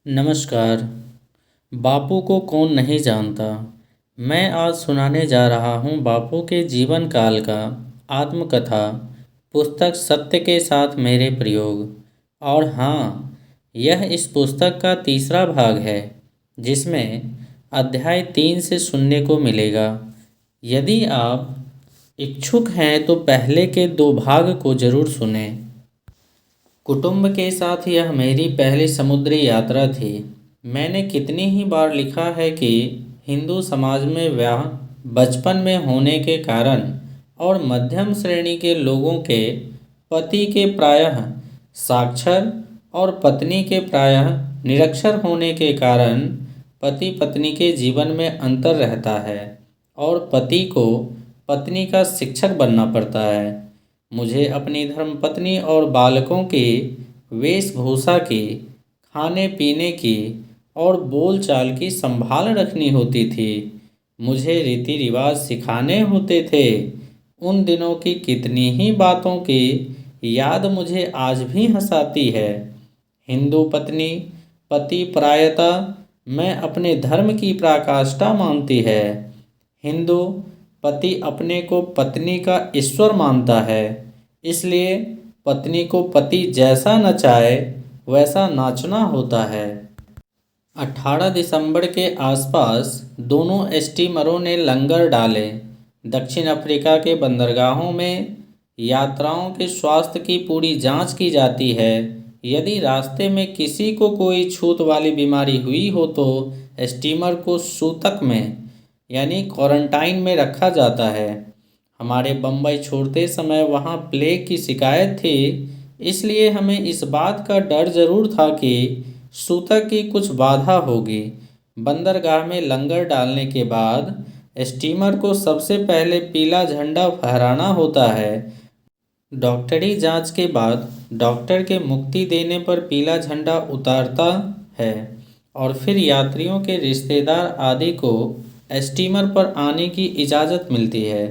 नमस्कार। बापू को कौन नहीं जानता। मैं आज सुनाने जा रहा हूँ बापू के जीवन काल का आत्मकथा पुस्तक सत्य के साथ मेरे प्रयोग। और हाँ, यह इस पुस्तक का तीसरा भाग है जिसमें अध्याय 3 से सुनने को मिलेगा। यदि आप इच्छुक हैं तो पहले के 2 भाग को जरूर सुनें। कुटुंब के साथ यह मेरी पहली समुद्री यात्रा थी। मैंने कितनी ही बार लिखा है कि हिंदू समाज में ब्याह बचपन में होने के कारण और मध्यम श्रेणी के लोगों के पति के प्रायः साक्षर और पत्नी के प्रायः निरक्षर होने के कारण पति पत्नी के जीवन में अंतर रहता है और पति को पत्नी का शिक्षक बनना पड़ता है। मुझे अपनी धर्मपत्नी और बालकों की वेशभूषा की, खाने पीने की और बोलचाल की संभाल रखनी होती थी। मुझे रीति रिवाज सिखाने होते थे। उन दिनों की कितनी ही बातों की याद मुझे आज भी हंसाती है। हिंदू पत्नी पति प्रायता मैं अपने धर्म की पराकाष्ठा मानती है। हिंदू पति अपने को पत्नी का ईश्वर मानता है, इसलिए पत्नी को पति जैसा नचाए वैसा नाचना होता है। 18 दिसंबर के आसपास दोनों स्टीमरों ने लंगर डाले। दक्षिण अफ्रीका के बंदरगाहों में यात्राओं के स्वास्थ्य की पूरी जांच की जाती है। यदि रास्ते में किसी को कोई छूत वाली बीमारी हुई हो तो स्टीमर को सूतक में यानी क्वारंटाइन में रखा जाता है। हमारे बम्बई छोड़ते समय वहाँ प्लेग की शिकायत थी, इसलिए हमें इस बात का डर ज़रूर था कि सूतक की कुछ बाधा होगी। बंदरगाह में लंगर डालने के बाद स्टीमर को सबसे पहले पीला झंडा फहराना होता है। डॉक्टरी जांच के बाद डॉक्टर के मुक्ति देने पर पीला झंडा उतारता है और फिर यात्रियों के रिश्तेदार आदि को स्टीमर पर आने की इजाज़त मिलती है।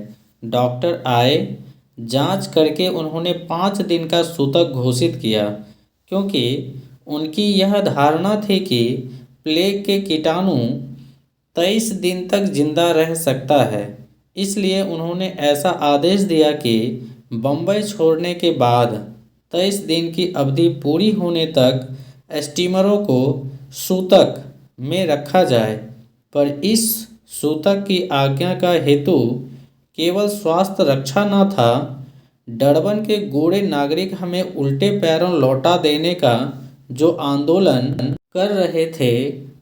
डॉक्टर आए, जांच करके उन्होंने 5 दिन का सूतक घोषित किया, क्योंकि उनकी यह धारणा थी कि प्लेग के कीटाणु 23 दिन तक जिंदा रह सकता है। इसलिए उन्होंने ऐसा आदेश दिया कि बम्बई छोड़ने के बाद 23 दिन की अवधि पूरी होने तक स्टीमरों को सूतक में रखा जाए। पर इस सूतक की आज्ञा का हेतु केवल स्वास्थ्य रक्षा न था। डरबन के गोरे नागरिक हमें उल्टे पैरों लौटा देने का जो आंदोलन कर रहे थे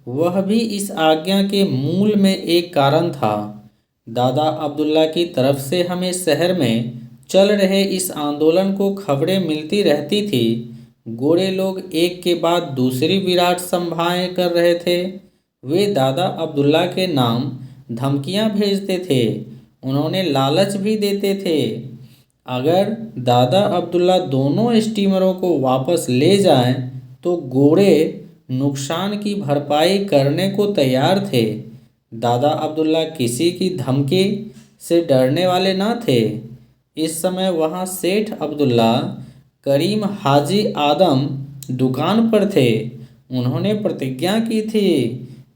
वह भी इस आज्ञा के मूल में एक कारण था। दादा अब्दुल्ला की तरफ से हमें शहर में चल रहे इस आंदोलन को खबरें मिलती रहती थी। गोरे लोग एक के बाद दूसरी विराट सभाएं कर रहे थे। वे दादा अब्दुल्ला के नाम धमकियां भेजते थे। उन्होंने लालच भी देते थे। अगर दादा अब्दुल्ला दोनों स्टीमरों को वापस ले जाएं तो गोरे नुकसान की भरपाई करने को तैयार थे। दादा अब्दुल्ला किसी की धमकी से डरने वाले न थे। इस समय वहाँ सेठ अब्दुल्ला करीम हाजी आदम दुकान पर थे। उन्होंने प्रतिज्ञा की थी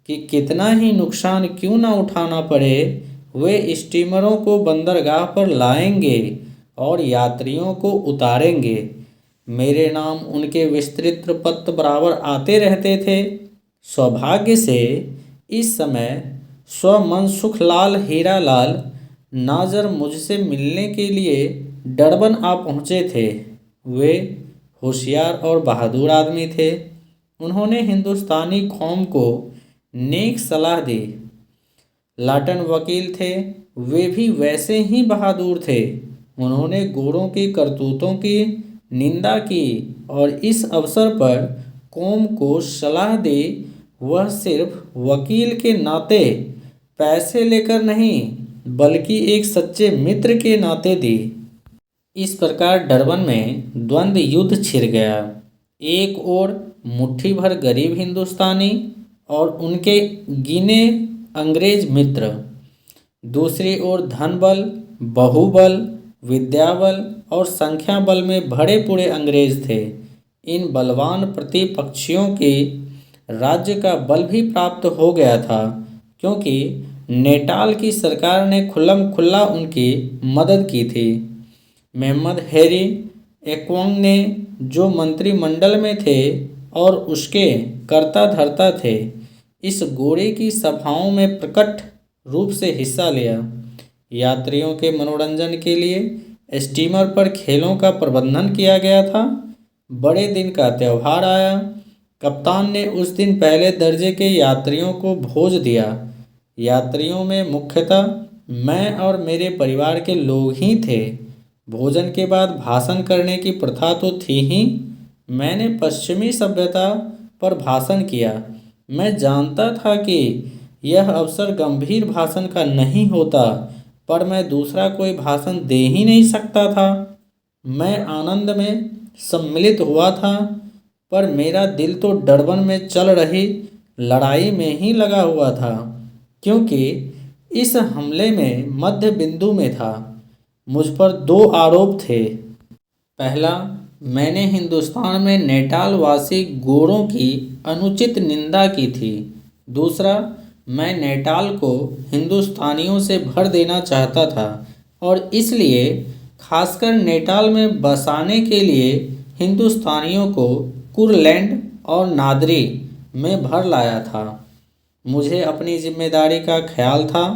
कि कितना ही नुकसान क्यों न उठाना पड़े, वे स्टीमरों को बंदरगाह पर लाएंगे और यात्रियों को उतारेंगे। मेरे नाम उनके विस्तृत पत्र बराबर आते रहते थे। सौभाग्य से इस समय स्वमनसुखलाल हीरालाल नाजर मुझसे मिलने के लिए डरबन आ पहुँचे थे। वे होशियार और बहादुर आदमी थे। उन्होंने हिंदुस्तानी कौम को नेक सलाह दी। लाटन वकील थे, वे भी वैसे ही बहादुर थे। उन्होंने गोरों की करतूतों की निंदा की और इस अवसर पर कौम को सलाह दी, वह सिर्फ वकील के नाते पैसे लेकर नहीं बल्कि एक सच्चे मित्र के नाते दी। इस प्रकार डरबन में द्वंद्व युद्ध छिड़ गया। एक ओर मुट्ठी भर गरीब हिंदुस्तानी और उनके गिने अंग्रेज मित्र, दूसरी ओर धन बल, बहुबल, विद्याबल और संख्या बल में भरे पूरे अंग्रेज थे। इन बलवान प्रतिपक्षियों की राज्य का बल भी प्राप्त हो गया था, क्योंकि नेटाल की सरकार ने खुल्लम खुल्ला उनकी मदद की थी। मोहम्मद हैरी एक्वोंग ने, जो मंत्रिमंडल में थे और उसके कर्ता धर्ता थे, इस गोरे की सभाओं में प्रकट रूप से हिस्सा लिया। यात्रियों के मनोरंजन के लिए स्टीमर पर खेलों का प्रबंधन किया गया था। बड़े दिन का त्यौहार आया। कप्तान ने उस दिन पहले दर्जे के यात्रियों को भोज दिया। यात्रियों में मुख्यतः मैं और मेरे परिवार के लोग ही थे। भोजन के बाद भाषण करने की प्रथा तो थी ही। मैंने पश्चिमी सभ्यता पर भाषण किया। मैं जानता था कि यह अवसर गंभीर भाषण का नहीं होता, पर मैं दूसरा कोई भाषण दे ही नहीं सकता था। मैं आनंद में सम्मिलित हुआ था, पर मेरा दिल तो डरबन में चल रही लड़ाई में ही लगा हुआ था, क्योंकि इस हमले में मध्य बिंदु में था। मुझ पर दो आरोप थे। पहला, मैंने हिंदुस्तान में नेटाल वासी गोरों की अनुचित निंदा की थी। दूसरा, मैं नेटाल को हिंदुस्तानियों से भर देना चाहता था और इसलिए खासकर नेटाल में बसाने के लिए हिंदुस्तानियों को कुरलैंड और नादरी में भर लाया था। मुझे अपनी जिम्मेदारी का ख्याल था।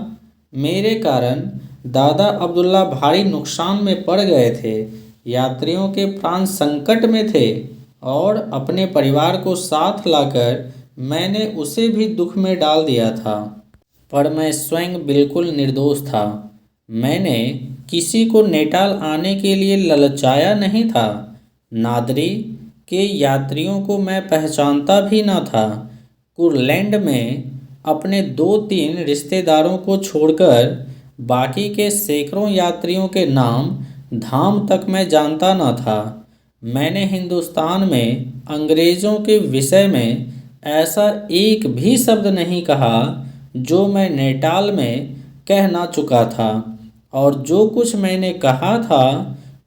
मेरे कारण दादा अब्दुल्ला भारी नुकसान में पड़ गए थे। यात्रियों के प्राण संकट में थे और अपने परिवार को साथ लाकर मैंने उसे भी दुख में डाल दिया था। पर मैं स्वयं बिल्कुल निर्दोष था। मैंने किसी को नेटाल आने के लिए ललचाया नहीं था। नादरी के यात्रियों को मैं पहचानता भी न था। कुरलैंड में अपने 2-3 रिश्तेदारों को छोड़कर बाकी के सैकड़ों यात्रियों के नाम धाम तक मैं जानता न था। मैंने हिंदुस्तान में अंग्रेज़ों के विषय में ऐसा एक भी शब्द नहीं कहा जो मैं नेटाल में कह ना चुका था, और जो कुछ मैंने कहा था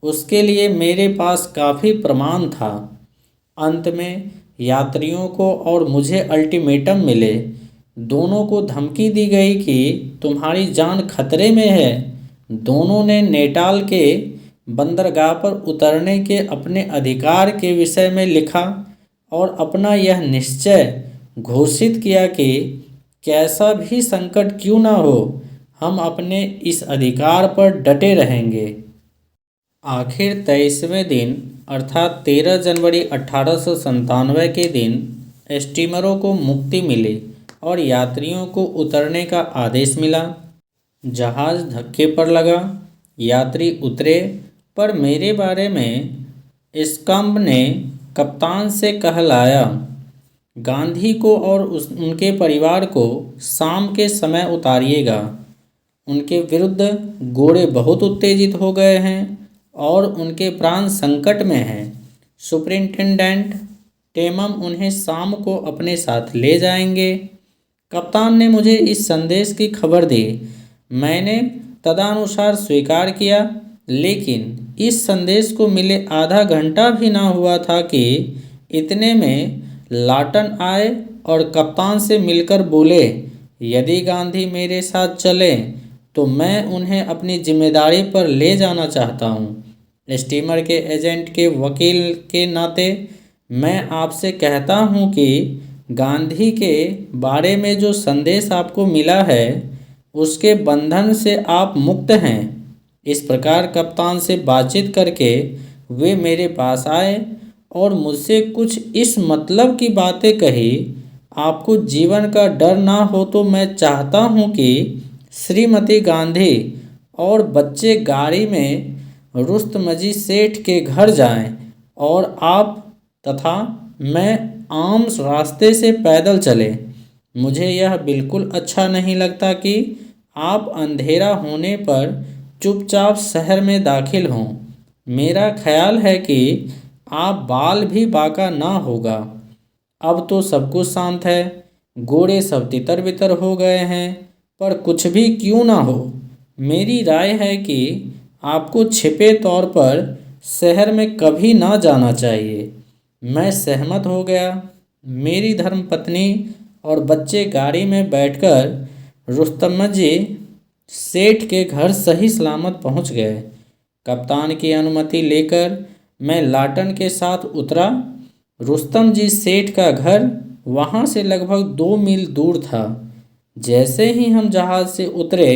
उसके लिए मेरे पास काफ़ी प्रमाण था। अंत में यात्रियों को और मुझे अल्टीमेटम मिले। दोनों को धमकी दी गई कि तुम्हारी जान खतरे में है। दोनों ने नेटाल के बंदरगाह पर उतरने के अपने अधिकार के विषय में लिखा और अपना यह निश्चय घोषित किया कि कैसा भी संकट क्यों न हो, हम अपने इस अधिकार पर डटे रहेंगे। आखिर 23वें दिन अर्थात 13 जनवरी 1897 के दिन स्टीमरों को मुक्ति मिली और यात्रियों को उतरने का आदेश मिला। जहाज़ धक्के पर लगा। यात्री उतरे, पर मेरे बारे में स्कम्ब ने कप्तान से कहलाया। गांधी को और उनके परिवार को शाम के समय उतारिएगा। उनके विरुद्ध गोरे बहुत उत्तेजित हो गए हैं और उनके प्राण संकट में हैं। सुपरिंटेंडेंट टेमम उन्हें शाम को अपने साथ ले जाएंगे। कप्तान ने मुझे इस संदेश की खबर दी। मैंने तदनुसार स्वीकार किया, लेकिन इस संदेश को मिले आधा घंटा भी ना हुआ था कि इतने में लाटन आए और कप्तान से मिलकर बोले, यदि गांधी मेरे साथ चले तो मैं उन्हें अपनी जिम्मेदारी पर ले जाना चाहता हूँ। स्टीमर के एजेंट के वकील के नाते मैं आपसे कहता हूँ कि गांधी के बारे में जो संदेश आपको मिला है उसके बंधन से आप मुक्त हैं। इस प्रकार कप्तान से बातचीत करके वे मेरे पास आए और मुझसे कुछ इस मतलब की बातें कही, आपको जीवन का डर ना हो तो मैं चाहता हूँ कि श्रीमती गांधी और बच्चे गाड़ी में रुस्तमजी सेठ के घर जाएं और आप तथा मैं आम रास्ते से पैदल चले। मुझे यह बिल्कुल अच्छा नहीं लगता कि आप अंधेरा होने पर चुपचाप शहर में दाखिल हों। मेरा ख्याल है कि आप बाल भी बाका ना होगा। अब तो सब कुछ शांत है। गोरे सब तितर बितर हो गए हैं, पर कुछ भी क्यों ना हो, मेरी राय है कि आपको छिपे तौर पर शहर में कभी ना जाना चाहिए। मैं सहमत हो गया। मेरी धर्मपत्नी और बच्चे गाड़ी में बैठकर रुस्तमजी सेठ के घर सही सलामत पहुंच गए। कप्तान की अनुमति लेकर मैं लाटन के साथ उतरा। रुस्तम जी सेठ का घर वहां से लगभग 2 मील दूर था। जैसे ही हम जहाज से उतरे,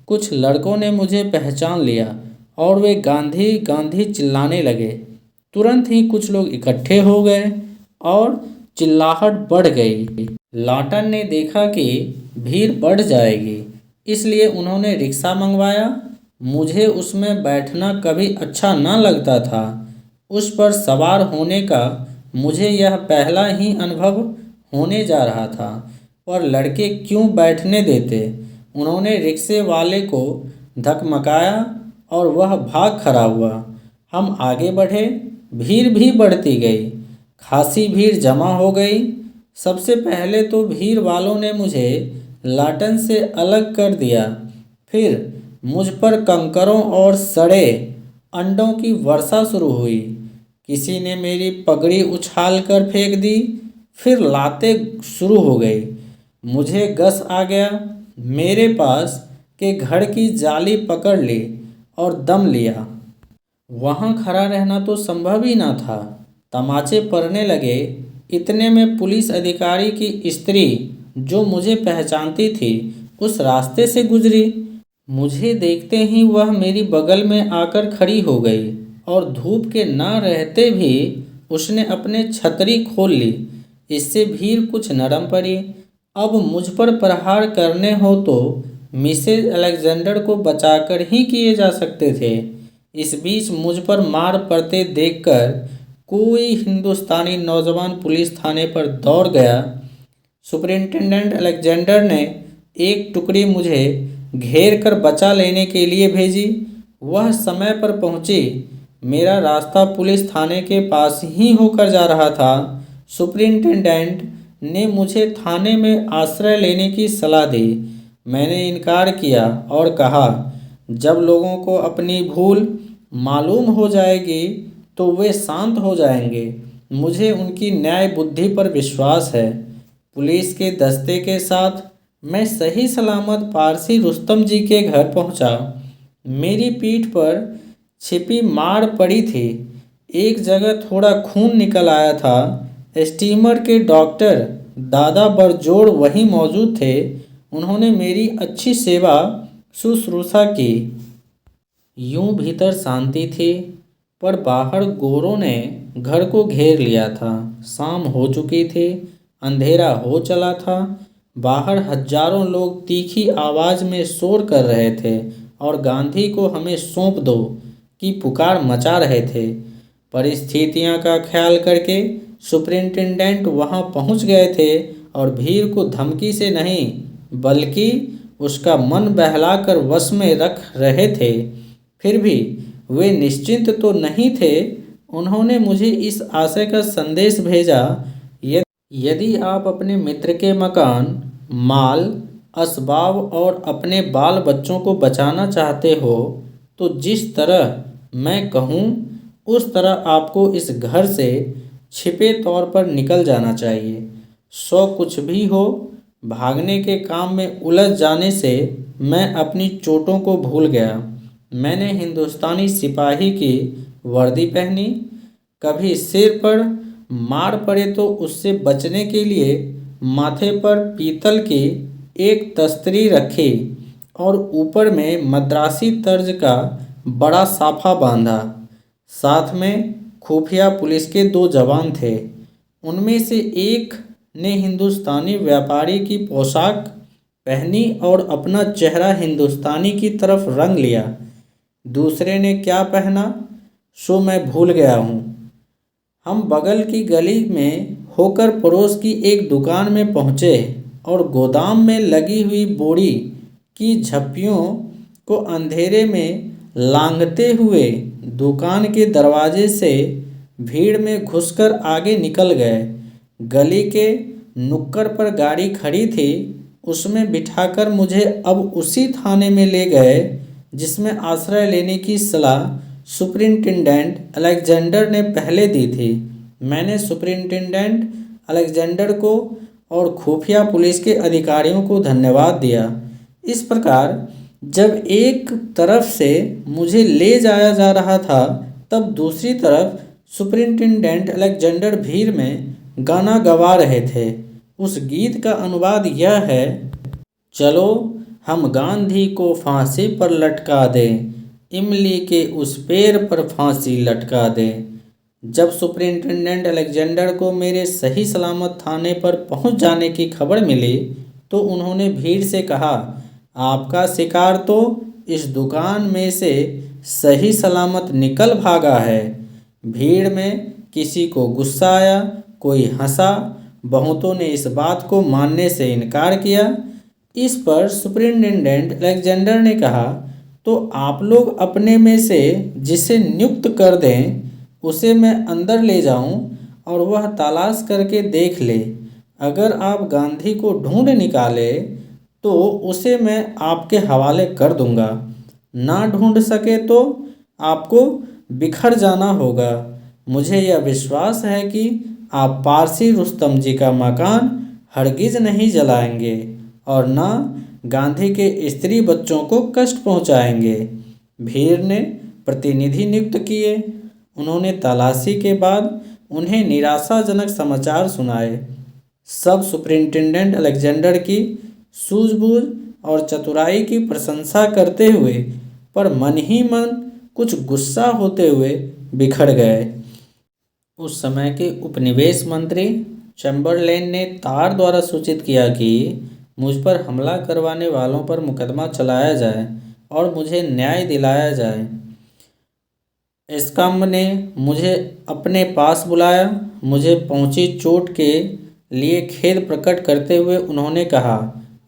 कुछ लड़कों ने मुझे पहचान लिया और वे गांधी गांधी चिल्लाने लगे। तुरंत ही कुछ लोग इकट्ठे हो गए और चिल्लाहट बढ़ गई। लाटन ने देखा कि भीड़ बढ़ जाएगी, इसलिए उन्होंने रिक्शा मंगवाया। मुझे उसमें बैठना कभी अच्छा न लगता था। उस पर सवार होने का मुझे यह पहला ही अनुभव होने जा रहा था, पर लड़के क्यों बैठने देते। उन्होंने रिक्शे वाले को धकमकाया और वह भाग खड़ा हुआ। हम आगे बढ़े, भीड़ भी बढ़ती गई। खासी भीड़ जमा हो गई। सबसे पहले तो भीड़ वालों ने मुझे लाटन से अलग कर दिया। फिर मुझ पर कंकरों और सड़े अंडों की वर्षा शुरू हुई। किसी ने मेरी पगड़ी उछाल कर फेंक दी। फिर लातें शुरू हो गई। मुझे गस आ गया। मेरे पास के घर की जाली पकड़ ली और दम लिया। वहाँ खड़ा रहना तो संभव ही ना था। तमाचे पड़ने लगे। इतने में पुलिस अधिकारी की स्त्री, जो मुझे पहचानती थी, उस रास्ते से गुजरी। मुझे देखते ही वह मेरी बगल में आकर खड़ी हो गई और धूप के न रहते भी उसने अपने छतरी खोल ली। इससे भीड़ कुछ नरम पड़ी। अब मुझ पर प्रहार करने हो तो मिसेज अलेक्जेंडर को बचाकर ही किए जा सकते थे। इस बीच मुझ पर मार पड़ते देखकर कोई हिंदुस्तानी नौजवान पुलिस थाने पर दौड़ गया। सुपरिंटेंडेंट अलेक्जेंडर ने एक टुकड़ी मुझे घेर कर बचा लेने के लिए भेजी। वह समय पर पहुंची। मेरा रास्ता पुलिस थाने के पास ही होकर जा रहा था। सुपरिंटेंडेंट ने मुझे थाने में आश्रय लेने की सलाह दी। मैंने इनकार किया और कहा, जब लोगों को अपनी भूल मालूम हो जाएगी तो वे शांत हो जाएंगे। मुझे उनकी न्याय बुद्धि पर विश्वास है। पुलिस के दस्ते के साथ मैं सही सलामत पारसी रुस्तम जी के घर पहुंचा। मेरी पीठ पर छिपी मार पड़ी थी। एक जगह थोड़ा खून निकल आया था। स्टीमर के डॉक्टर दादा बरजोड़ वहीं मौजूद थे। उन्होंने मेरी अच्छी सेवा शुश्रूषा की। यूं भीतर शांति थी, पर बाहर गोरों ने घर को घेर लिया था। शाम हो चुकी थी, अंधेरा हो चला था। बाहर हजारों लोग तीखी आवाज़ में शोर कर रहे थे और गांधी को हमें सौंप दो की पुकार मचा रहे थे। परिस्थितियां का ख्याल करके सुपरिंटेंडेंट वहां पहुंच गए थे और भीड़ को धमकी से नहीं, बल्कि उसका मन बहलाकर वश में रख रहे थे। फिर भी वे निश्चिंत तो नहीं थे। उन्होंने मुझे इस आशय का संदेश भेजा, यदि आप अपने मित्र के मकान, माल, असबाब और अपने बाल बच्चों को बचाना चाहते हो तो जिस तरह मैं कहूँ उस तरह आपको इस घर से छिपे तौर पर निकल जाना चाहिए। सो कुछ भी हो, भागने के काम में उलझ जाने से मैं अपनी चोटों को भूल गया। मैंने हिंदुस्तानी सिपाही की वर्दी पहनी। कभी सिर पर मार पड़े तो उससे बचने के लिए माथे पर पीतल की एक तस्तरी रखी और ऊपर में मद्रासी तर्ज का बड़ा साफा बांधा। साथ में खुफिया पुलिस के 2 जवान थे। उनमें से एक ने हिंदुस्तानी व्यापारी की पोशाक पहनी और अपना चेहरा हिंदुस्तानी की तरफ रंग लिया। दूसरे ने क्या पहना सो मैं भूल गया हूँ। हम बगल की गली में होकर पड़ोस की एक दुकान में पहुँचे और गोदाम में लगी हुई बोरी की झप्पियों को अंधेरे में लांघते हुए दुकान के दरवाजे से भीड़ में घुसकर आगे निकल गए। गली के नुक्कड़ पर गाड़ी खड़ी थी। उसमें बिठाकर मुझे अब उसी थाने में ले गए जिसमें आश्रय लेने की सलाह सुपरिंटेंडेंट अलेक्जेंडर ने पहले दी थी। मैंने सुपरिंटेंडेंट अलेक्जेंडर को और खुफिया पुलिस के अधिकारियों को धन्यवाद दिया। इस प्रकार जब एक तरफ से मुझे ले जाया जा रहा था, तब दूसरी तरफ सुपरिंटेंडेंट अलेक्जेंडर भीड़ में गाना गवा रहे थे। उस गीत का अनुवाद यह है: चलो हम गांधी को फांसी पर लटका दें, इमली के उस पेड़ पर फांसी लटका दें। जब सुपरिंटेंडेंट अलेक्जेंडर को मेरे सही सलामत थाने पर पहुंच जाने की खबर मिली, तो उन्होंने भीड़ से कहा, आपका शिकार तो इस दुकान में से सही सलामत निकल भागा है। भीड़ में किसी को गुस्सा आया, कोई हंसा, बहुतों ने इस बात को मानने से इनकार किया। इस पर सुपरिंटेंडेंट अलेक्जेंडर ने कहा, तो आप लोग अपने में से जिसे नियुक्त कर दें, उसे मैं अंदर ले जाऊं और वह तलाश करके देख ले। अगर आप गांधी को ढूंढ निकाले तो उसे मैं आपके हवाले कर दूंगा। ना ढूंढ सके तो आपको बिखर जाना होगा। मुझे यह विश्वास है कि आप पारसी रुस्तम जी का मकान हरगिज नहीं जलाएंगे और ना गांधी के स्त्री बच्चों को कष्ट पहुंचाएंगे। भीड़ ने प्रतिनिधि नियुक्त किए। उन्होंने तलाशी के बाद उन्हें निराशाजनक समाचार सुनाए। सब सुपरिंटेंडेंट अलेक्जेंडर की सूझबूझ और चतुराई की प्रशंसा करते हुए, पर मन ही मन कुछ गुस्सा होते हुए बिखर गए। उस समय के उपनिवेश मंत्री चैम्बरलेन ने तार द्वारा सूचित किया कि मुझ पर हमला करवाने वालों पर मुकदमा चलाया जाए और मुझे न्याय दिलाया जाए। एस्काम्ब ने मुझे अपने पास बुलाया। मुझे पहुंची चोट के लिए खेद प्रकट करते हुए उन्होंने कहा,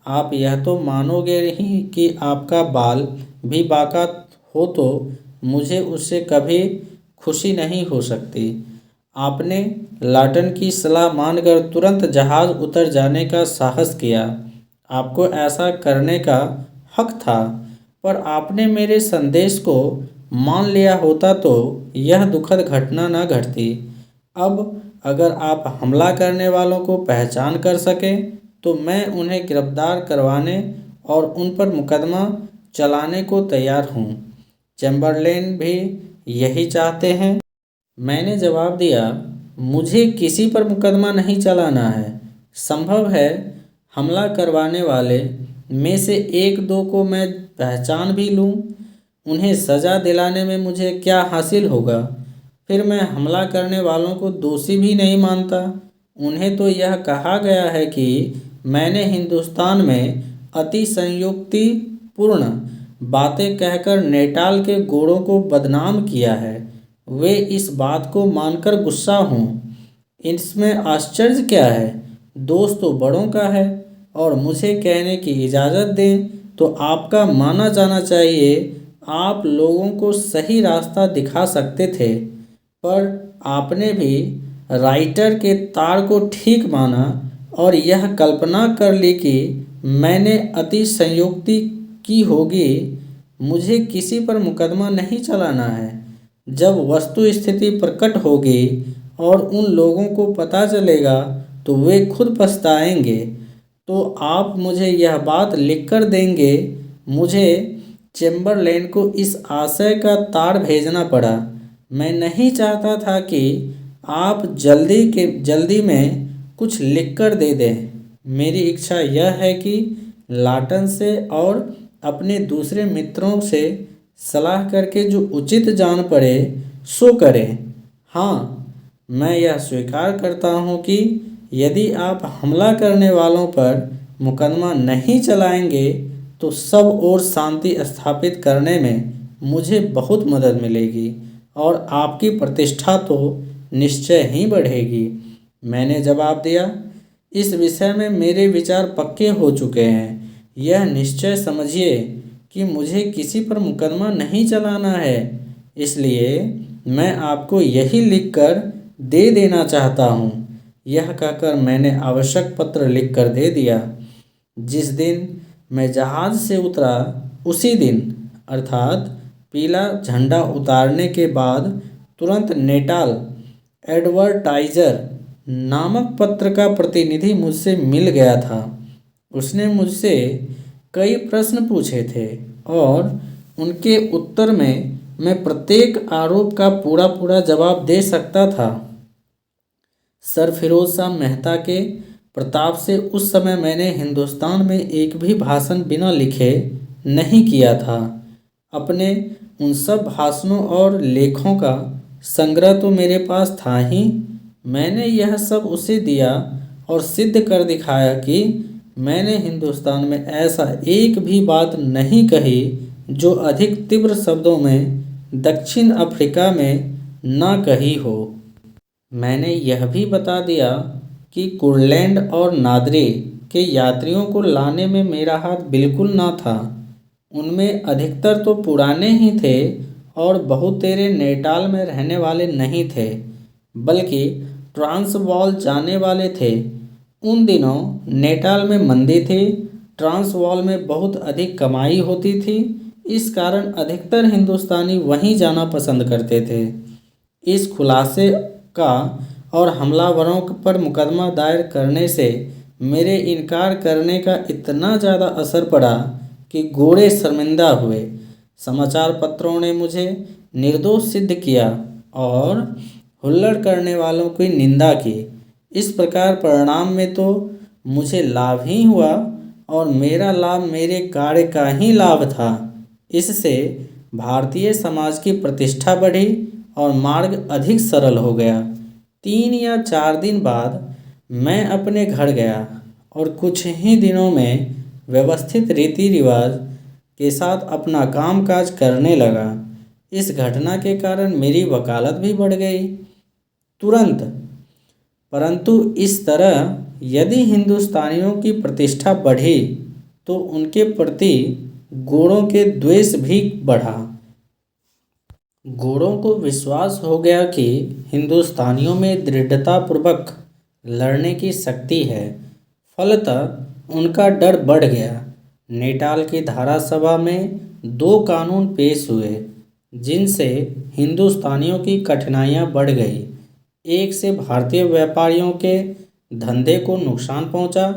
आप यह तो मानोगे नहीं कि आपका बाल भी बाका हो तो मुझे उससे कभी खुशी नहीं हो सकती। आपने लाटन की सलाह मानकर तुरंत जहाज़ उतर जाने का साहस किया। आपको ऐसा करने का हक था, पर आपने मेरे संदेश को मान लिया होता तो यह दुखद घटना न घटती। अब अगर आप हमला करने वालों को पहचान कर सकें तो मैं उन्हें गिरफ्तार करवाने और उन पर मुकदमा चलाने को तैयार हूँ। चैम्बरलेन भी यही चाहते हैं। मैंने जवाब दिया, मुझे किसी पर मुकदमा नहीं चलाना है। संभव है हमला करवाने वाले में से एक दो को मैं पहचान भी लूँ। उन्हें सज़ा दिलाने में मुझे क्या हासिल होगा? फिर मैं हमला करने वालों को दोषी भी नहीं मानता। उन्हें तो यह कहा गया है कि मैंने हिंदुस्तान में अति संयुक्तिपूर्ण बातें कहकर नेटाल के गोरों को बदनाम किया है। वे इस बात को मानकर गुस्सा हों। इसमें आश्चर्य क्या है? दोष तो बड़ों का है। और मुझे कहने की इजाज़त दें तो आपका माना जाना चाहिए, आप लोगों को सही रास्ता दिखा सकते थे, पर आपने भी राइटर के तार को ठीक माना और यह कल्पना कर ली कि मैंने अति संयुक्ति की होगी। मुझे किसी पर मुकदमा नहीं चलाना है। जब वस्तु स्थिति प्रकट होगी और उन लोगों को पता चलेगा तो वे खुद पछताएंगे। तो आप मुझे यह बात लिखकर देंगे। मुझे चैम्बरलेन को इस आशय का तार भेजना पड़ा। मैं नहीं चाहता था कि आप जल्दी में कुछ लिखकर दे दें। मेरी इच्छा यह है कि लाटन से और अपने दूसरे मित्रों से सलाह करके जो उचित जान पड़े सो करें। हाँ, मैं यह स्वीकार करता हूँ कि यदि आप हमला करने वालों पर मुकदमा नहीं चलाएंगे तो सब और शांति स्थापित करने में मुझे बहुत मदद मिलेगी और आपकी प्रतिष्ठा तो निश्चय ही बढ़ेगी। मैंने जवाब दिया, इस विषय में मेरे विचार पक्के हो चुके हैं। यह निश्चय समझिए कि मुझे किसी पर मुकदमा नहीं चलाना है, इसलिए मैं आपको यही लिखकर दे देना चाहता हूँ। यह कहकर मैंने आवश्यक पत्र लिखकर दे दिया। जिस दिन मैं जहाज़ से उतरा उसी दिन, अर्थात पीला झंडा उतारने के बाद तुरंत नेटाल एडवर्टाइजर नामक पत्र का प्रतिनिधि मुझसे मिल गया था। उसने मुझसे कई प्रश्न पूछे थे और उनके उत्तर में मैं प्रत्येक आरोप का पूरा पूरा जवाब दे सकता था। सर फिरोज शाह मेहता के प्रताप से उस समय मैंने हिंदुस्तान में एक भी भाषण बिना लिखे नहीं किया था। अपने उन सब भाषणों और लेखों का संग्रह तो मेरे पास था ही। मैंने यह सब उसे दिया और सिद्ध कर दिखाया कि मैंने हिंदुस्तान में ऐसा एक भी बात नहीं कही जो अधिक तीव्र शब्दों में दक्षिण अफ्रीका में ना कही हो। मैंने यह भी बता दिया कि कुर्लैंड और नादरे के यात्रियों को लाने में मेरा हाथ बिल्कुल ना था। उनमें अधिकतर तो पुराने ही थे और बहुतेरे नेटाल में रहने वाले नहीं थे, बल्कि ट्रांसवाल जाने वाले थे। उन दिनों नेटाल में मंदी थी, ट्रांसवाल में बहुत अधिक कमाई होती थी। इस कारण अधिकतर हिंदुस्तानी वहीं जाना पसंद करते थे। इस खुलासे का और हमलावरों पर मुकदमा दायर करने से मेरे इनकार करने का इतना ज़्यादा असर पड़ा कि गोरे शर्मिंदा हुए। समाचार पत्रों ने मुझे निर्दोष सिद्ध किया और हुल्लड़ करने वालों की निंदा की। इस प्रकार परिणाम में तो मुझे लाभ ही हुआ और मेरा लाभ मेरे कार्य का ही लाभ था। इससे भारतीय समाज की प्रतिष्ठा बढ़ी और मार्ग अधिक सरल हो गया। 3 या 4 दिन बाद मैं अपने घर गया और कुछ ही दिनों में व्यवस्थित रीति रिवाज के साथ अपना कामकाज करने लगा। इस घटना के कारण मेरी वकालत भी बढ़ गई तुरंत। परंतु इस तरह यदि हिंदुस्तानियों की प्रतिष्ठा बढ़ी तो उनके प्रति गोरों के द्वेष भी बढ़ा। गोरों को विश्वास हो गया कि हिंदुस्तानियों में दृढ़तापूर्वक लड़ने की शक्ति है। फलतः उनका डर बढ़ गया। नेटाल की धारा सभा में 2 कानून पेश हुए जिनसे हिंदुस्तानियों की कठिनाइयां बढ़ गई। एक से भारतीय व्यापारियों के धंधे को नुकसान पहुंचा,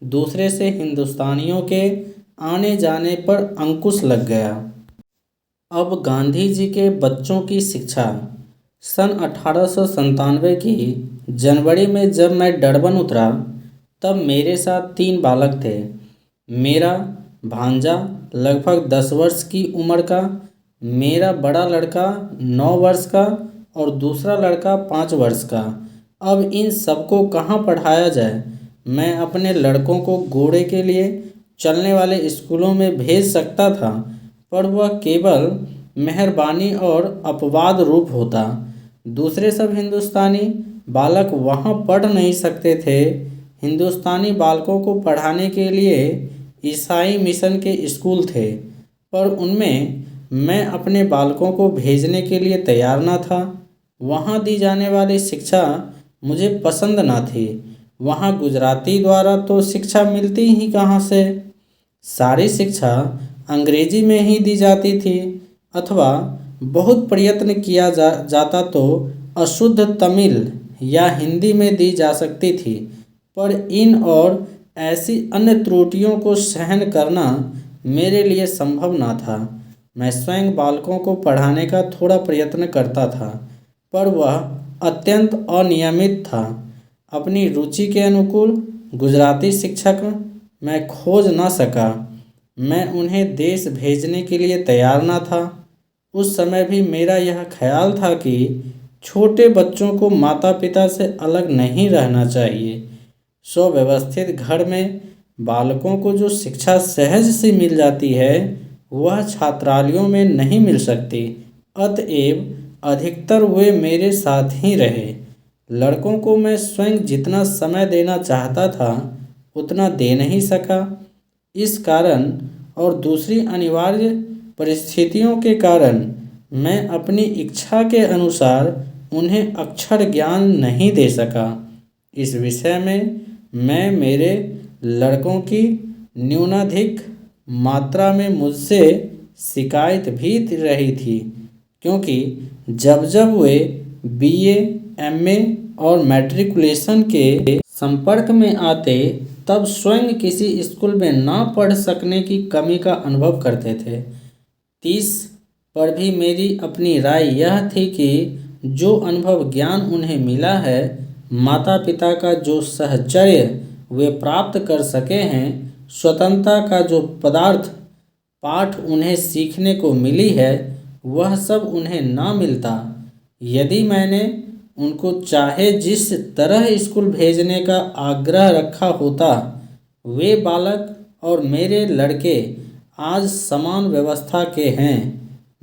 दूसरे से हिंदुस्तानियों के आने जाने पर अंकुश लग गया। अब गांधी जी के बच्चों की शिक्षा। सन 1897 की जनवरी में जब मैं डरबन उतरा तब मेरे साथ 3 बालक थे। मेरा भांजा लगभग 10 वर्ष की उम्र का, मेरा बड़ा लड़का 9 वर्ष का और दूसरा लड़का 5 वर्ष का। अब इन सबको कहाँ पढ़ाया जाए। मैं अपने लड़कों को घोड़े के लिए चलने वाले स्कूलों में भेज सकता था, पर वह केवल मेहरबानी और अपवाद रूप होता। दूसरे सब हिंदुस्तानी बालक वहाँ पढ़ नहीं सकते थे। हिंदुस्तानी बालकों को पढ़ाने के लिए ईसाई मिशन के स्कूल थे, पर उनमें मैं अपने बालकों को भेजने के लिए तैयार न था। वहाँ दी जाने वाली शिक्षा मुझे पसंद न थी। वहाँ गुजराती द्वारा तो शिक्षा मिलती ही कहाँ से। सारी शिक्षा अंग्रेजी में ही दी जाती थी, अथवा बहुत प्रयत्न किया जाता तो अशुद्ध तमिल या हिंदी में दी जा सकती थी। पर इन और ऐसी अन्य त्रुटियों को सहन करना मेरे लिए संभव न था। मैं स्वयं बालकों को पढ़ाने का थोड़ा प्रयत्न करता था, पर वह अत्यंत अनियमित था। अपनी रुचि के अनुकूल गुजराती शिक्षक मैं खोज न सका। मैं उन्हें देश भेजने के लिए तैयार न था। उस समय भी मेरा यह ख्याल था कि छोटे बच्चों को माता पिता से अलग नहीं रहना चाहिए। सुव्यवस्थित घर में बालकों को जो शिक्षा सहज से मिल जाती है वह छात्रालयों में नहीं मिल सकती। अतएव अधिकतर वे मेरे साथ ही रहे। लड़कों को मैं स्वयं जितना समय देना चाहता था उतना दे नहीं सका। इस कारण और दूसरी अनिवार्य परिस्थितियों के कारण मैं अपनी इच्छा के अनुसार उन्हें अक्षर ज्ञान नहीं दे सका। इस विषय में मैं मेरे लड़कों की न्यूनाधिक मात्रा में मुझसे शिकायत भी रही थी, क्योंकि जब जब वे बीए, एमए और मैट्रिकुलेशन के संपर्क में आते तब स्वयं किसी स्कूल में ना पढ़ सकने की कमी का अनुभव करते थे। 30 पर भी मेरी अपनी राय यह थी कि जो अनुभव ज्ञान उन्हें मिला है, माता पिता का जो साहचर्य वे प्राप्त कर सके हैं, स्वतंत्रता का जो पदार्थ पाठ उन्हें सीखने को मिली है, वह सब उन्हें ना मिलता यदि मैंने उनको चाहे जिस तरह स्कूल भेजने का आग्रह रखा होता। वे बालक और मेरे लड़के आज समान व्यवस्था के हैं।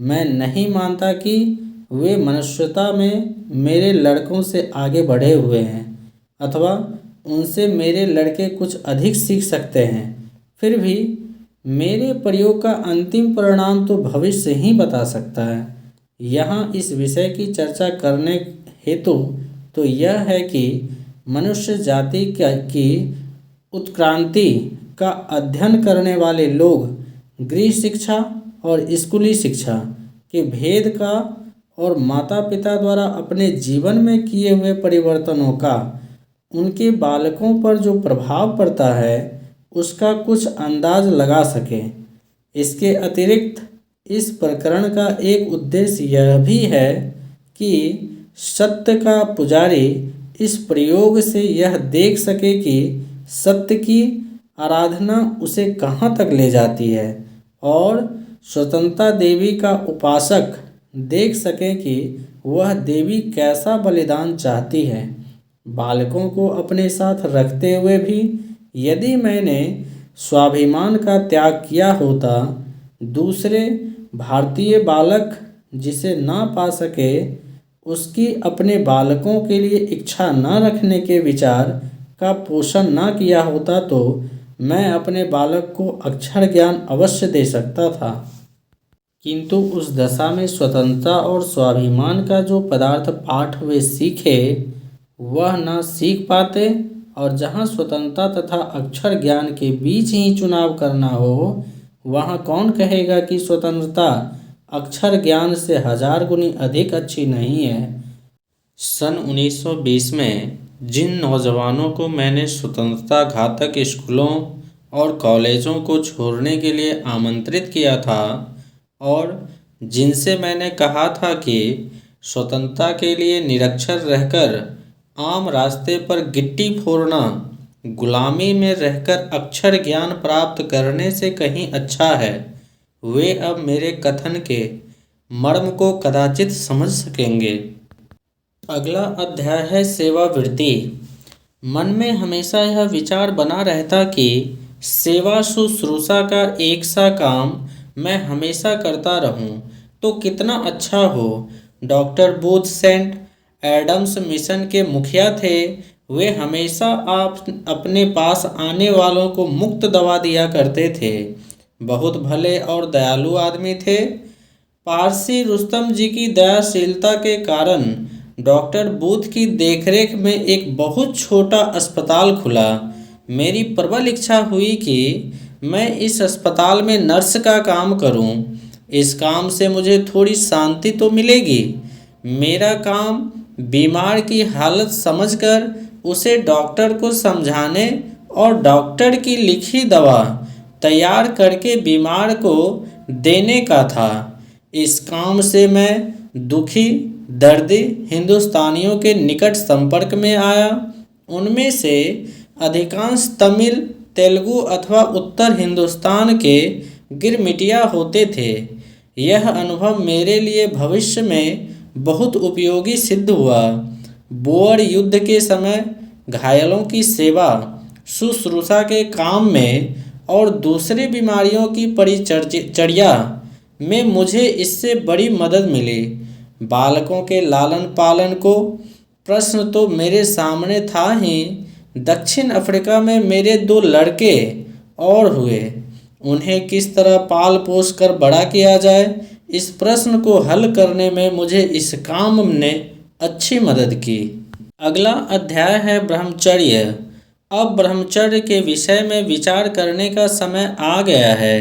मैं नहीं मानता कि वे मनुष्यता में मेरे लड़कों से आगे बढ़े हुए हैं अथवा उनसे मेरे लड़के कुछ अधिक सीख सकते हैं। फिर भी मेरे प्रयोग का अंतिम परिणाम तो भविष्य ही बता सकता है। यहाँ इस विषय की चर्चा करने हेतु तो यह है कि मनुष्य जाति की उत्क्रांति का अध्ययन करने वाले लोग गृह शिक्षा और स्कूली शिक्षा के भेद का और माता पिता द्वारा अपने जीवन में किए हुए परिवर्तनों का उनके बालकों पर जो प्रभाव पड़ता है उसका कुछ अंदाज लगा सकें। इसके अतिरिक्त इस प्रकरण का एक उद्देश्य यह भी है कि सत्य का पुजारी इस प्रयोग से यह देख सके कि सत्य की आराधना उसे कहाँ तक ले जाती है और स्वतंत्रता देवी का उपासक देख सके कि वह देवी कैसा बलिदान चाहती है। बालकों को अपने साथ रखते हुए भी यदि मैंने स्वाभिमान का त्याग किया होता, दूसरे भारतीय बालक जिसे ना पा सके उसकी अपने बालकों के लिए इच्छा न रखने के विचार का पोषण न किया होता, तो मैं अपने बालक को अक्षर ज्ञान अवश्य दे सकता था। किंतु उस दशा में स्वतंत्रता और स्वाभिमान का जो पदार्थ पाठ वे सीखे वह न सीख पाते और जहाँ स्वतंत्रता तथा अक्षर ज्ञान के बीच ही चुनाव करना हो, वहाँ कौन कहेगा कि स्वतंत्रता अक्षर ज्ञान से 1000 गुनी अधिक अच्छी नहीं है। सन 1920 में जिन नौजवानों को मैंने स्वतंत्रता घातक स्कूलों और कॉलेजों को छोड़ने के लिए आमंत्रित किया था और जिनसे मैंने कहा था कि स्वतंत्रता के लिए निरक्षर रहकर आम रास्ते पर गिट्टी फोड़ना गुलामी में रहकर अक्षर ज्ञान प्राप्त करने से कहीं अच्छा है, वे अब मेरे कथन के मर्म को कदाचित समझ सकेंगे। अगला अध्याय है सेवावृत्ति। मन में हमेशा यह विचार बना रहता कि सेवा शुश्रूषा का एक सा काम मैं हमेशा करता रहूं तो कितना अच्छा हो। Doctor Booth Saint Adams mission के मुखिया थे। वे हमेशा आप अपने पास आने वालों को मुफ्त दवा दिया करते थे। बहुत भले और दयालु आदमी थे। पारसी रुस्तम जी की दयाशीलता के कारण डॉक्टर बूथ की देखरेख में एक बहुत छोटा अस्पताल खुला। मेरी प्रबल इच्छा हुई कि मैं इस अस्पताल में नर्स का काम करूं। इस काम से मुझे थोड़ी शांति तो मिलेगी। मेरा काम बीमार की हालत समझकर उसे डॉक्टर को समझाने और डॉक्टर की लिखी दवा तैयार करके बीमार को देने का था। इस काम से मैं दुखी दर्दी हिंदुस्तानियों के निकट संपर्क में आया। उनमें से अधिकांश तमिल, तेलुगु अथवा उत्तर हिंदुस्तान के गिरमिटिया होते थे। यह अनुभव मेरे लिए भविष्य में बहुत उपयोगी सिद्ध हुआ। बोअर युद्ध के समय घायलों की सेवा शुश्रूषा के काम में और दूसरी बीमारियों की परिचर्या में मुझे इससे बड़ी मदद मिली। बालकों के लालन पालन को प्रश्न तो मेरे सामने था ही। दक्षिण अफ्रीका में मेरे 2 लड़के और हुए। उन्हें किस तरह पाल पोस कर बड़ा किया जाए, इस प्रश्न को हल करने में मुझे इस काम ने अच्छी मदद की। अगला अध्याय है ब्रह्मचर्य। अब ब्रह्मचर्य के विषय में विचार करने का समय आ गया है।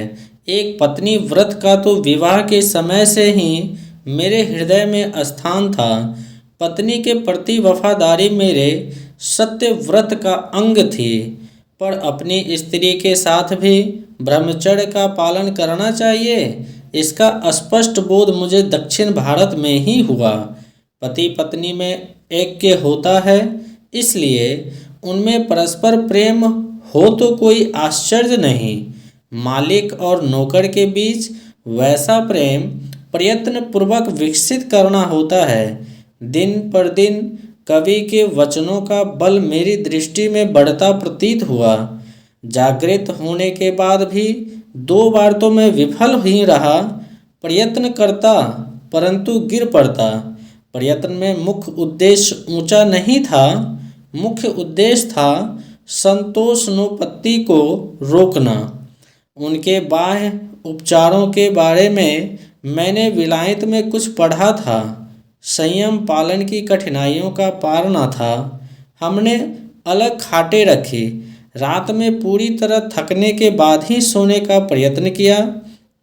एक पत्नी व्रत का तो विवाह के समय से ही मेरे हृदय में स्थान था, पत्नी के प्रति वफादारी मेरे सत्य व्रत का अंग थी, पर अपनी स्त्री के साथ भी ब्रह्मचर्य का पालन करना चाहिए, इसका स्पष्ट बोध मुझे दक्षिण भारत में ही हुआ। पति पत्नी में ऐक्य होता है, इसलिए उनमें परस्पर प्रेम हो तो कोई आश्चर्य नहीं। मालिक और नौकर के बीच वैसा प्रेम प्रयत्न पूर्वक विकसित करना होता है। दिन पर दिन कवि के वचनों का बल मेरी दृष्टि में बढ़ता प्रतीत हुआ। जागृत होने के बाद भी 2 बार तो मैं विफल ही रहा। प्रयत्न करता परंतु गिर पड़ता। प्रयत्न में मुख्य उद्देश्य ऊंचा नहीं था, मुख्य उद्देश्य था संतोषनोपत्ति को रोकना। उनके बाह्य उपचारों के बारे में मैंने विलायत में कुछ पढ़ा था। संयम पालन की कठिनाइयों का पार न था। हमने अलग खाटें रखी। रात में पूरी तरह थकने के बाद ही सोने का प्रयत्न किया।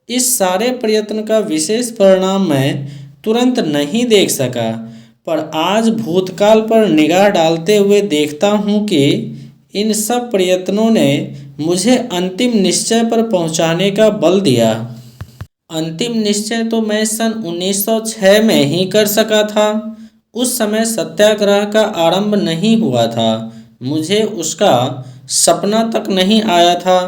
इस सारे प्रयत्न का विशेष परिणाम मैं तुरंत नहीं देख सका, पर आज भूतकाल पर निगाह डालते हुए देखता हूँ कि इन सब प्रयत्नों ने मुझे अंतिम निश्चय पर पहुँचाने का बल दिया। अंतिम निश्चय तो मैं सन 1906 में ही कर सका था। उस समय सत्याग्रह का आरंभ नहीं हुआ था। मुझे उसका सपना तक नहीं आया था।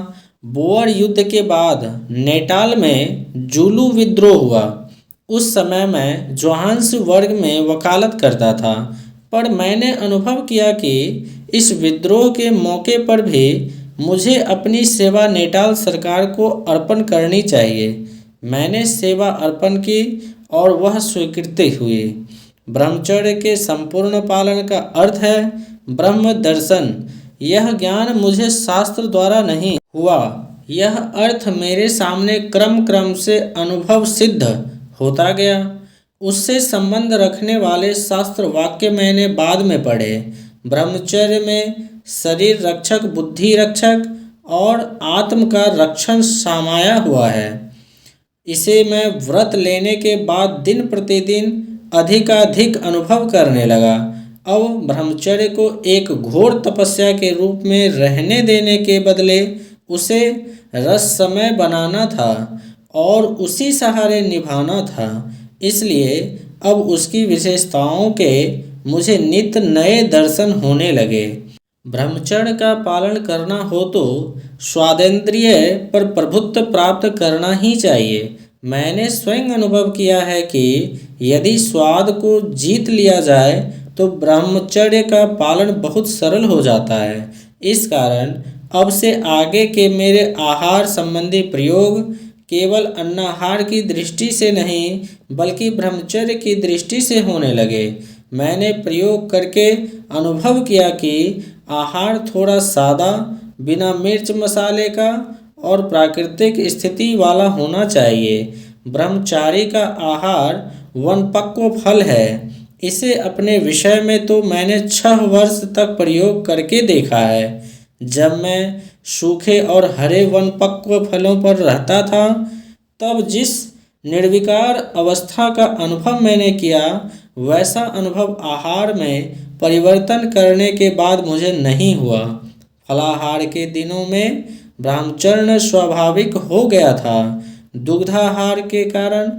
बोअर युद्ध के बाद नेटाल में जुलू विद्रोह हुआ। उस समय मैं जोहान्सबर्ग में वकालत करता था, पर मैंने अनुभव किया कि इस विद्रोह के मौके पर भी मुझे अपनी सेवा नेटाल सरकार को अर्पण करनी चाहिए। मैंने सेवा अर्पण की और वह स्वीकृति हुई। ब्रह्मचर्य के संपूर्ण पालन का अर्थ है ब्रह्म दर्शन। यह ज्ञान मुझे शास्त्र द्वारा नहीं हुआ, यह अर्थ मेरे सामने क्रम क्रम से अनुभव सिद्ध होता गया। उससे संबंध रखने वाले शास्त्र वाक्य मैंने बाद में पढ़े। ब्रह्मचर्य में शरीर रक्षक, बुद्धि रक्षक और आत्म का रक्षण समाया हुआ है। इसे मैं व्रत लेने के बाद दिन प्रतिदिन अधिकाधिक अनुभव करने लगा। अब ब्रह्मचर्य को एक घोर तपस्या के रूप में रहने देने के बदले उसे रसमय बनाना था और उसी सहारे निभाना था। इसलिए अब उसकी विशेषताओं के मुझे नित्य नए दर्शन होने लगे। ब्रह्मचर्य का पालन करना हो तो स्वादेंद्रिय पर प्रभुत्व प्राप्त करना ही चाहिए। मैंने स्वयं अनुभव किया है कि यदि स्वाद को जीत लिया जाए तो ब्रह्मचर्य का पालन बहुत सरल हो जाता है। इस कारण अब से आगे के मेरे आहार संबंधी प्रयोग केवल अन्नाहार की दृष्टि से नहीं बल्कि ब्रह्मचर्य की दृष्टि से होने लगे। मैंने प्रयोग करके अनुभव किया कि आहार थोड़ा सादा, बिना मिर्च मसाले का और प्राकृतिक स्थिति वाला होना चाहिए। ब्रह्मचारी का आहार वनपक्व फल है। इसे अपने विषय में तो मैंने 6 वर्ष तक प्रयोग करके देखा है। जब मैं सूखे और हरे वनपक्व फलों पर रहता था तब जिस निर्विकार अवस्था का अनुभव मैंने किया वैसा अनुभव आहार में परिवर्तन करने के बाद मुझे नहीं हुआ। फलाहार के दिनों में ब्रह्मचर्य स्वाभाविक हो गया था। दुग्धाहार के कारण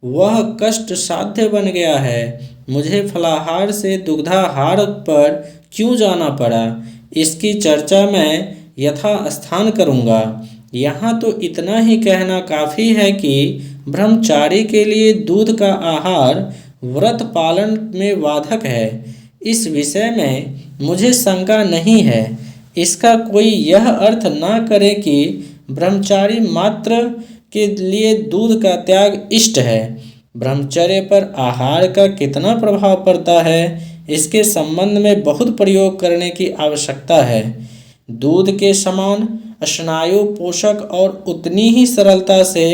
वह कष्ट साध्य बन गया है। मुझे फलाहार से दुग्धाहार पर क्यों जाना पड़ा, इसकी चर्चा मैं यथास्थान करूँगा। यहाँ तो इतना ही कहना काफ़ी है कि ब्रह्मचारी के लिए दूध का आहार व्रत पालन में बाधक है। इस विषय में मुझे शंका नहीं है। इसका कोई यह अर्थ ना करे कि ब्रह्मचारी मात्र के लिए दूध का त्याग इष्ट है। ब्रह्मचर्य पर आहार का कितना प्रभाव पड़ता है इसके संबंध में बहुत प्रयोग करने की आवश्यकता है। दूध के समान स्नायु पोषक और उतनी ही सरलता से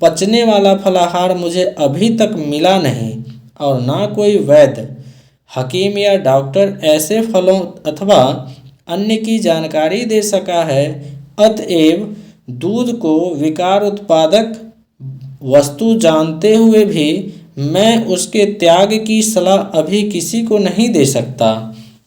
पचने वाला फलाहार मुझे अभी तक मिला नहीं और ना कोई वैद्य, हकीम या डॉक्टर ऐसे फलों अथवा अन्य की जानकारी दे सका है। अतएव दूध को विकार उत्पादक वस्तु जानते हुए भी मैं उसके त्याग की सलाह अभी किसी को नहीं दे सकता।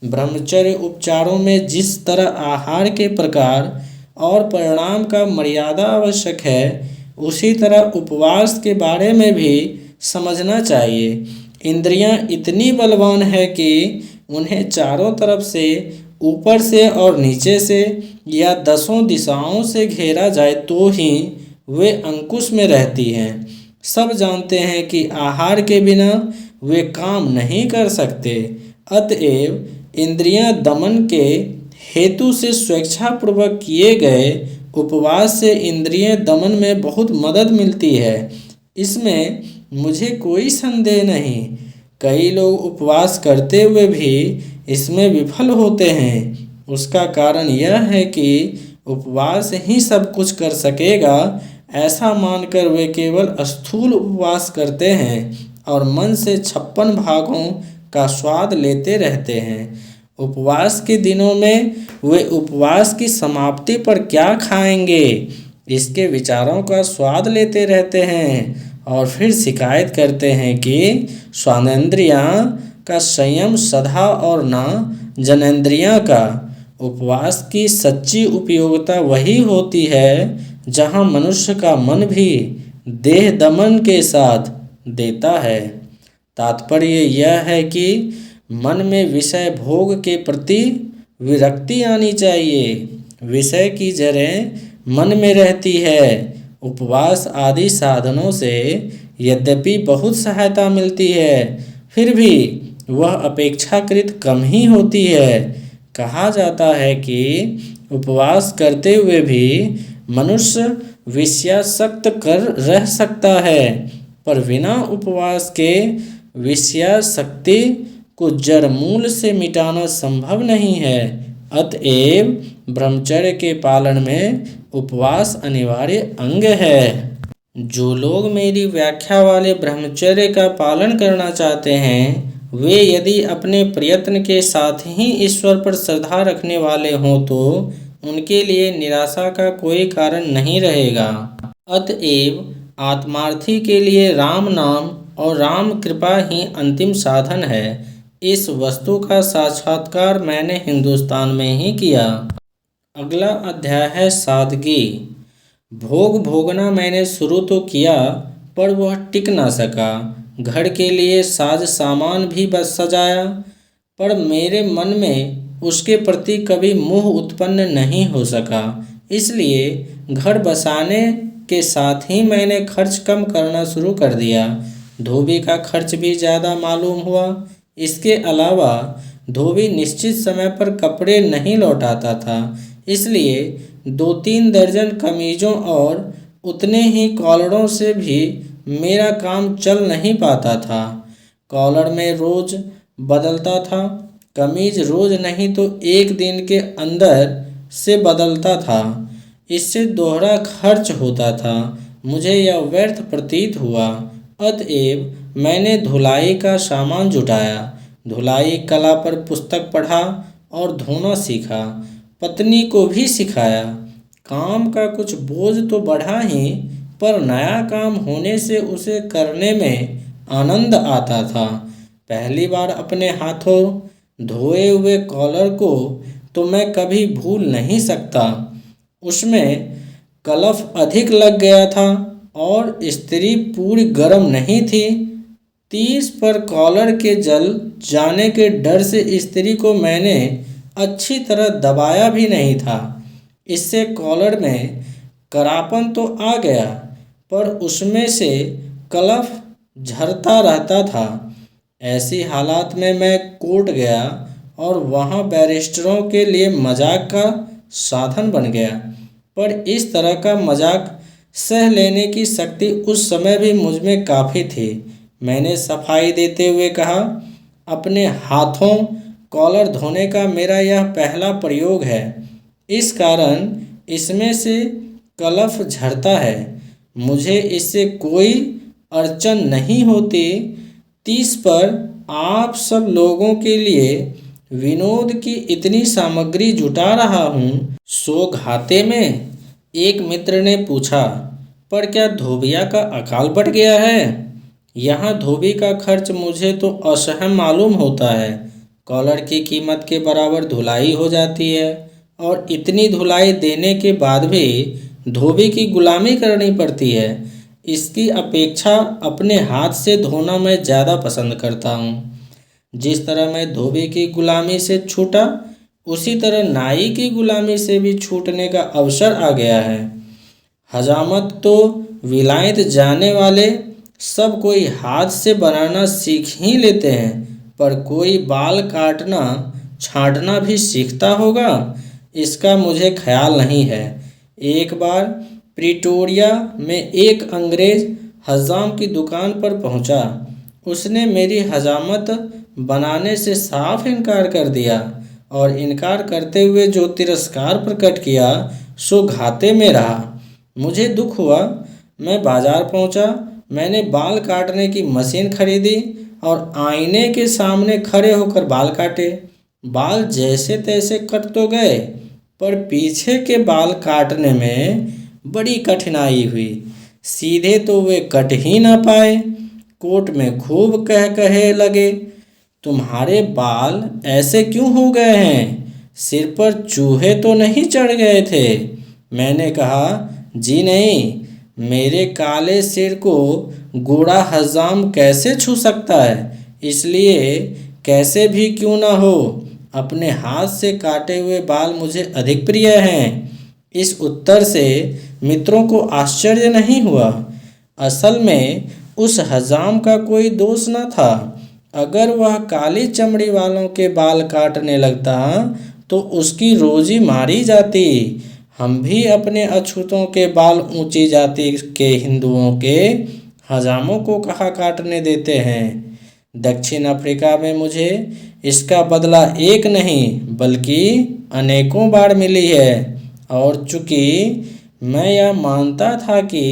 ब्रह्मचर्य उपचारों में जिस तरह आहार के प्रकार और परिणाम का मर्यादा आवश्यक है, उसी तरह उपवास के बारे में भी समझना चाहिए। इंद्रियां इतनी बलवान है कि उन्हें चारों तरफ से, ऊपर से और नीचे से या दसों दिशाओं से घेरा जाए तो ही वे अंकुश में रहती हैं। सब जानते हैं कि आहार के बिना वे काम नहीं कर सकते। अतएव इंद्रियां दमन के हेतु से स्वेच्छापूर्वक किए गए उपवास से इंद्रिय दमन में बहुत मदद मिलती है, इसमें मुझे कोई संदेह नहीं। कई लोग उपवास करते हुए भी इसमें विफल होते हैं। उसका कारण यह है कि उपवास ही सब कुछ कर सकेगा, ऐसा मानकर वे केवल स्थूल उपवास करते हैं और मन से 56 भागों का स्वाद लेते रहते हैं। उपवास के दिनों में वे उपवास की समाप्ति पर क्या खाएंगे, इसके विचारों का स्वाद लेते रहते हैं और फिर शिकायत करते हैं कि स्वानेंद्रियां का संयम सधा और न जनेंद्रियां का। उपवास की सच्ची उपयोगिता वही होती है जहाँ मनुष्य का मन भी देह दमन के साथ देता है। तात्पर्य यह है कि मन में विषय भोग के प्रति विरक्ति आनी चाहिए। विषय की जड़ें मन में रहती है। उपवास आदि साधनों से यद्यपि बहुत सहायता मिलती है, फिर भी वह अपेक्षाकृत कम ही होती है। कहा जाता है कि उपवास करते हुए भी मनुष्य विषयासक्त कर रह सकता है, पर बिना उपवास के विषयासक्ति को जड़ मूल से मिटाना संभव नहीं है। अतएव ब्रह्मचर्य के पालन में उपवास अनिवार्य अंग है। जो लोग मेरी व्याख्या वाले ब्रह्मचर्य का पालन करना चाहते हैं, वे यदि अपने प्रयत्न के साथ ही ईश्वर पर श्रद्धा रखने वाले हों तो उनके लिए निराशा का कोई कारण नहीं रहेगा। अतएव आत्मार्थी के लिए राम नाम और राम कृपा ही अंतिम साधन है। इस वस्तु का साक्षात्कार मैंने हिंदुस्तान में ही किया। अगला अध्याय है सादगी। भोग भोगना मैंने शुरू तो किया, पर वह टिक ना सका। घर के लिए साज सामान भी बस सजाया, पर मेरे मन में उसके प्रति कभी मोह उत्पन्न नहीं हो सका। इसलिए घर बसाने के साथ ही मैंने खर्च कम करना शुरू कर दिया। धोबी का खर्च भी ज़्यादा मालूम हुआ। इसके अलावा धोबी निश्चित समय पर कपड़े नहीं लौटाता था, इसलिए 2-3 दर्जन कमीजों और उतने ही कॉलरों से भी मेरा काम चल नहीं पाता था। कॉलर में रोज बदलता था, कमीज रोज नहीं तो 1 दिन के अंदर से बदलता था। इससे दोहरा खर्च होता था। मुझे यह व्यर्थ प्रतीत हुआ। अतएव मैंने धुलाई का सामान जुटाया, धुलाई कला पर पुस्तक पढ़ा और धोना सीखा। पत्नी को भी सिखाया। काम का कुछ बोझ तो बढ़ा ही, पर नया काम होने से उसे करने में आनंद आता था। पहली बार अपने हाथों धोए हुए कॉलर को तो मैं कभी भूल नहीं सकता। उसमें कलफ अधिक लग गया था और इस्त्री पूरी गर्म नहीं थी। 30 पर कॉलर के जल जाने के डर से इस्त्री को मैंने अच्छी तरह दबाया भी नहीं था। इससे कॉलर में करापन तो आ गया, पर उसमें से कलफ झरता रहता था। ऐसी हालात में मैं कोर्ट गया और वहाँ बैरिस्टरों के लिए मजाक का साधन बन गया, पर इस तरह का मजाक सह लेने की शक्ति उस समय भी मुझ में काफ़ी थी। मैंने सफाई देते हुए कहा, अपने हाथों कॉलर धोने का मेरा यह पहला प्रयोग है, इस कारण इसमें से कलफ झरता है। मुझे इससे कोई अड़चन नहीं होती। 30 पर आप सब लोगों के लिए विनोद की इतनी सामग्री जुटा रहा हूँ, सो घाते में? एक मित्र ने पूछा, पर क्या धोबिया का अकाल पड़ गया है? यहाँ धोबी का खर्च मुझे तो असहम मालूम होता है। कॉलर की कीमत के बराबर धुलाई हो जाती है और इतनी धुलाई देने के बाद भी धोबी की गुलामी करनी पड़ती है। इसकी अपेक्षा अपने हाथ से धोना मैं ज़्यादा पसंद करता हूँ। जिस तरह मैं धोबी की गुलामी से छूटा, उसी तरह नाई की गुलामी से भी छूटने का अवसर आ गया है। हजामत तो विलायत जाने वाले सब कोई हाथ से बनाना सीख ही लेते हैं, पर कोई बाल काटना छाँटना भी सीखता होगा, इसका मुझे ख्याल नहीं है। एक बार प्रिटोरिया में एक अंग्रेज हजाम की दुकान पर पहुंचा। उसने मेरी हजामत बनाने से साफ इनकार कर दिया और इनकार करते हुए जो तिरस्कार प्रकट किया सो घाते में रहा। मुझे दुख हुआ। मैं बाजार पहुंचा। मैंने बाल काटने की मशीन खरीदी और आईने के सामने खड़े होकर बाल काटे। बाल जैसे तैसे कट तो गए, पर पीछे के बाल काटने में बड़ी कठिनाई हुई। सीधे तो वे कट ही ना पाए। कोर्ट में खूब कहे लगे, तुम्हारे बाल ऐसे क्यों हो गए हैं? सिर पर चूहे तो नहीं चढ़ गए थे? मैंने कहा, जी नहीं, मेरे काले सिर को गोरा हजाम कैसे छू सकता है? इसलिए कैसे भी क्यों ना हो, अपने हाथ से काटे हुए बाल मुझे अधिक प्रिय हैं। इस उत्तर से मित्रों को आश्चर्य नहीं हुआ। असल में उस हजाम का कोई दोष न था। अगर वह काली चमड़ी वालों के बाल काटने लगता तो उसकी रोजी मारी जाती। हम भी अपने अछूतों के बाल ऊंची जाति के हिंदुओं के हजामों को कहाँ काटने देते हैं। दक्षिण अफ्रीका में मुझे इसका बदला एक नहीं बल्कि अनेकों बार मिली है, और चूंकि मैं यह मानता था कि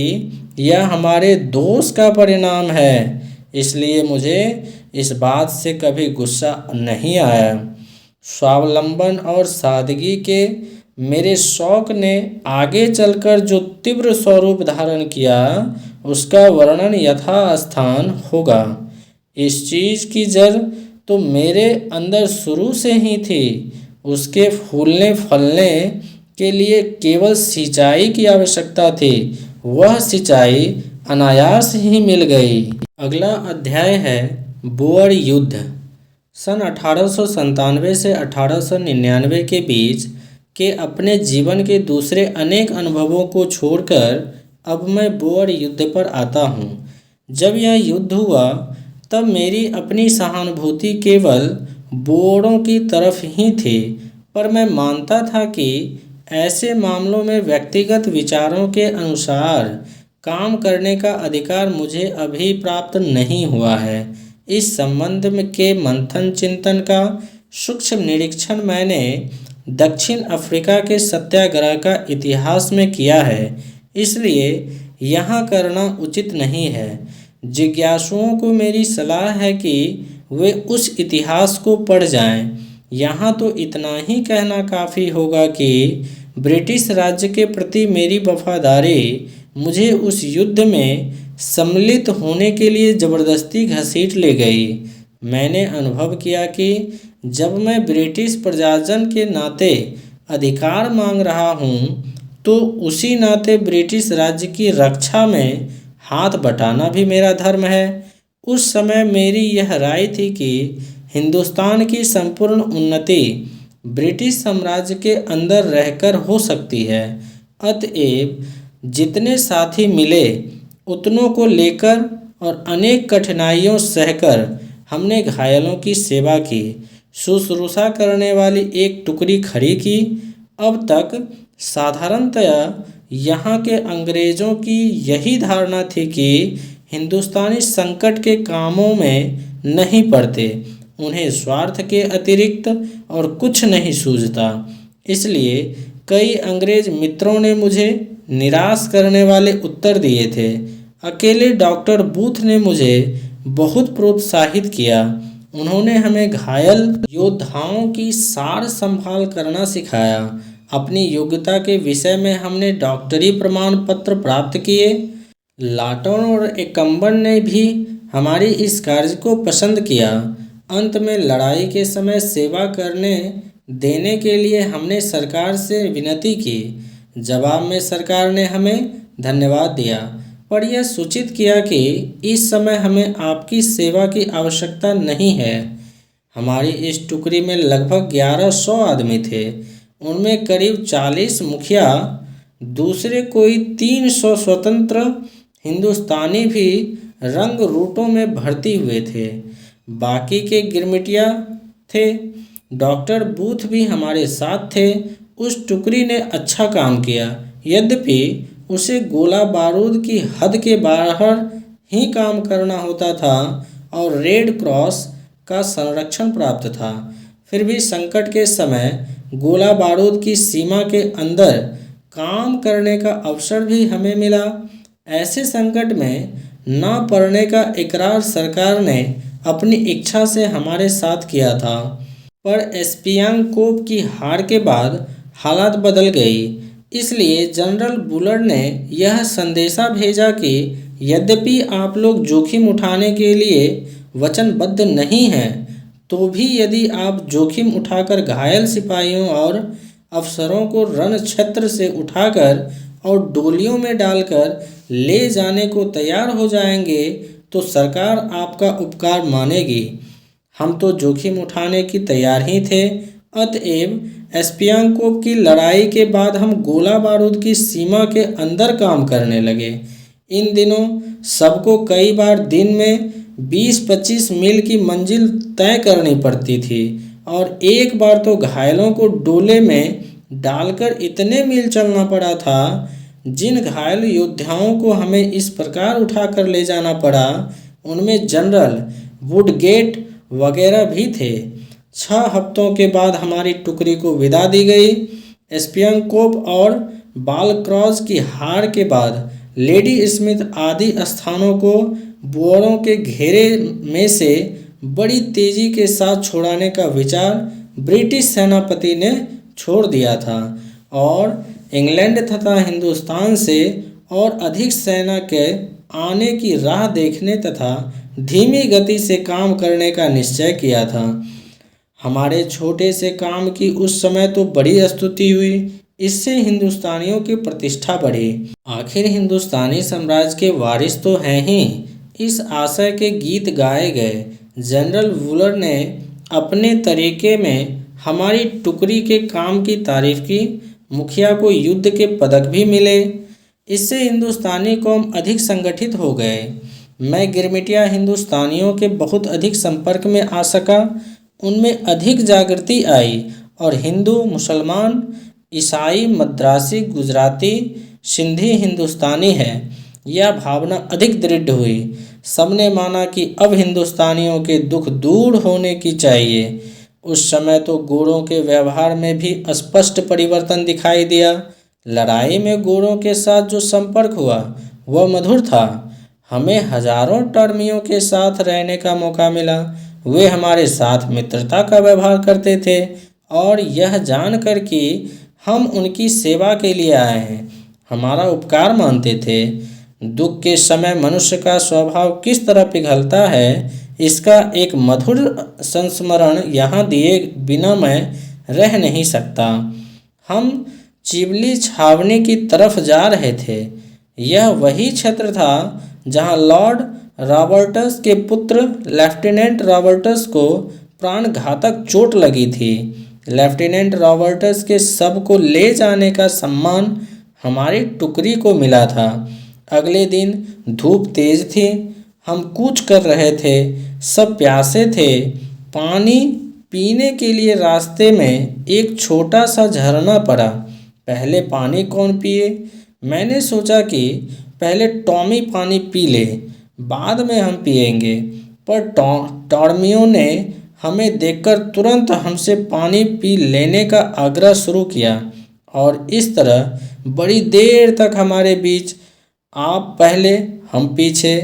यह हमारे दोष का परिणाम है, इसलिए मुझे इस बात से कभी गुस्सा नहीं आया। स्वावलंबन और सादगी के मेरे शौक ने आगे चलकर जो तीव्र स्वरूप धारण किया, उसका वर्णन यथास्थान होगा। इस चीज़ की जड़ तो मेरे अंदर शुरू से ही थी। उसके फूलने फलने के लिए केवल सिंचाई की आवश्यकता थी। वह सिंचाई अनायास ही मिल गई। अगला अध्याय है बोअर युद्ध। सन 1897 से 1899 के बीच के अपने जीवन के दूसरे अनेक अनुभवों को छोड़कर अब मैं बोअर युद्ध पर आता हूँ। जब यह युद्ध हुआ तब मेरी अपनी सहानुभूति केवल बोअरों की तरफ ही थी, पर मैं मानता था कि ऐसे मामलों में व्यक्तिगत विचारों के अनुसार काम करने का अधिकार मुझे अभी प्राप्त नहीं हुआ है। इस संबंध में के मंथन चिंतन का सूक्ष्म निरीक्षण मैंने दक्षिण अफ्रीका के सत्याग्रह का इतिहास में किया है, इसलिए यहाँ करना उचित नहीं है। जिज्ञासुओं को मेरी सलाह है कि वे उस इतिहास को पढ़ जाएं। यहाँ तो इतना ही कहना काफ़ी होगा कि ब्रिटिश राज्य के प्रति मेरी वफादारी मुझे उस युद्ध में सम्मिलित होने के लिए ज़बरदस्ती घसीट ले गई। मैंने अनुभव किया कि जब मैं ब्रिटिश प्रजाजन के नाते अधिकार मांग रहा हूँ, तो उसी नाते ब्रिटिश राज्य की रक्षा में हाथ बटाना भी मेरा धर्म है। उस समय मेरी यह राय थी कि हिंदुस्तान की संपूर्ण उन्नति ब्रिटिश साम्राज्य के अंदर रहकर हो सकती है। अतएव जितने साथी मिले उतनों को लेकर और अनेक कठिनाइयों सहकर हमने घायलों की सेवा की, शुश्रूषा करने वाली एक टुकड़ी खड़ी की। अब तक साधारणतया यहाँ के अंग्रेज़ों की यही धारणा थी कि हिंदुस्तानी संकट के कामों में नहीं पड़ते, उन्हें स्वार्थ के अतिरिक्त और कुछ नहीं सूझता। इसलिए कई अंग्रेज मित्रों ने मुझे निराश करने वाले उत्तर दिए थे। अकेले डॉक्टर बूथ ने मुझे बहुत प्रोत्साहित किया। उन्होंने हमें घायल योद्धाओं की सार संभाल करना सिखाया। अपनी योग्यता के विषय में हमने डॉक्टरी प्रमाण पत्र प्राप्त किए। लाटन और एकम्बन ने भी हमारी इस कार्य को पसंद किया। अंत में लड़ाई के समय सेवा करने देने के लिए हमने सरकार से विनती की। जवाब में सरकार ने हमें धन्यवाद दिया, पर यह सूचित किया कि इस समय हमें आपकी सेवा की आवश्यकता नहीं है। हमारी इस टुकड़ी में लगभग 1100 आदमी थे। उनमें करीब 40 मुखिया, दूसरे कोई 300 स्वतंत्र हिंदुस्तानी भी रंग रूटों में भर्ती हुए थे। बाकी के गिरमिटिया थे। डॉक्टर बूथ भी हमारे साथ थे। उस टुकड़ी ने अच्छा काम किया, यद्यपि उसे गोला बारूद की हद के बाहर ही काम करना होता था और रेड क्रॉस का संरक्षण प्राप्त था। फिर भी संकट के समय गोला बारूद की सीमा के अंदर काम करने का अवसर भी हमें मिला। ऐसे संकट में न पड़ने का इकरार सरकार ने अपनी इच्छा से हमारे साथ किया था। पर एस्पियांकोव की हार के बाद हालात बदल गई। इसलिए जनरल बुलर ने यह संदेशा भेजा कि यद्यपि आप लोग जोखिम उठाने के लिए वचनबद्ध नहीं हैं, तो भी यदि आप जोखिम उठाकर घायल सिपाहियों और अफसरों को रण क्षेत्र से उठाकर और डोलियों में डालकर ले जाने को तैयार हो जाएंगे, तो सरकार आपका उपकार मानेगी। हम तो जोखिम उठाने की तैयार ही थे। अतएव एस्पियांकोव की लड़ाई के बाद हम गोला बारूद की सीमा के अंदर काम करने लगे। इन दिनों सबको कई बार दिन में 20-25 मील की मंजिल तय करनी पड़ती थी और एक बार तो घायलों को डोले में डालकर इतने मील चलना पड़ा था। जिन घायल योद्धाओं को हमें इस प्रकार उठाकर ले जाना पड़ा, उनमें जनरल वुडगेट वगैरह भी थे। 6 हफ्तों के बाद हमारी टुकड़ी को विदा दी गई। एस्पियांकोव और बालक्रॉज की हार के बाद लेडी स्मिथ आदि स्थानों को बोअरों के घेरे में से बड़ी तेजी के साथ छुड़ाने का विचार ब्रिटिश सेनापति ने छोड़ दिया था और इंग्लैंड तथा हिंदुस्तान से और अधिक सेना के आने की राह देखने तथा धीमी गति से काम करने का निश्चय किया था। हमारे छोटे से काम की उस समय तो बड़ी स्तुति हुई। इससे हिंदुस्तानियों की प्रतिष्ठा बढ़ी। आखिर हिंदुस्तानी साम्राज्य के वारिस तो हैं ही। इस आशय के गीत गाए गए। जनरल वुलर ने अपने तरीके में हमारी टुकड़ी के काम की तारीफ की। मुखिया को युद्ध के पदक भी मिले। इससे हिंदुस्तानी कौम अधिक संगठित हो गए। मैं गिरमिटिया हिंदुस्तानियों के बहुत अधिक संपर्क में आ सका। उनमें अधिक जागृति आई और हिंदू, मुसलमान, ईसाई, मद्रासी, गुजराती, सिंधी हिंदुस्तानी है, यह भावना अधिक दृढ़ हुई। सबने माना कि अब हिंदुस्तानियों के दुख दूर होने की चाहिए। उस समय तो गोरों के व्यवहार में भी स्पष्ट परिवर्तन दिखाई दिया। लड़ाई में गोरों के साथ जो संपर्क हुआ वह मधुर था। हमें हजारों टर्मियों के साथ रहने का मौका मिला। वे हमारे साथ मित्रता का व्यवहार करते थे और यह जानकर कि हम उनकी सेवा के लिए आए हैं, हमारा उपकार मानते थे। दुख के समय मनुष्य का स्वभाव किस तरह पिघलता है, इसका एक मधुर संस्मरण यहाँ दिए बिना मैं रह नहीं सकता। हम चिबली छावनी की तरफ जा रहे थे। यह वही क्षेत्र था जहाँ लॉर्ड रॉबर्टस के पुत्र लेफ्टिनेंट रॉबर्टस को प्राणघातक चोट लगी थी। लेफ्टिनेंट रॉबर्टस के शव को ले जाने का सम्मान हमारी टुकड़ी को मिला था। अगले दिन धूप तेज थी। हम कूच कर रहे थे। सब प्यासे थे। पानी पीने के लिए रास्ते में एक छोटा सा झरना पड़ा। पहले पानी कौन पिए? मैंने सोचा कि पहले टॉमी पानी पी ले, बाद में हम पिएंगे। पर टॉर्मियों ने हमें देखकर तुरंत हमसे पानी पी लेने का आग्रह शुरू किया और इस तरह बड़ी देर तक हमारे बीच आप पहले हम पीछे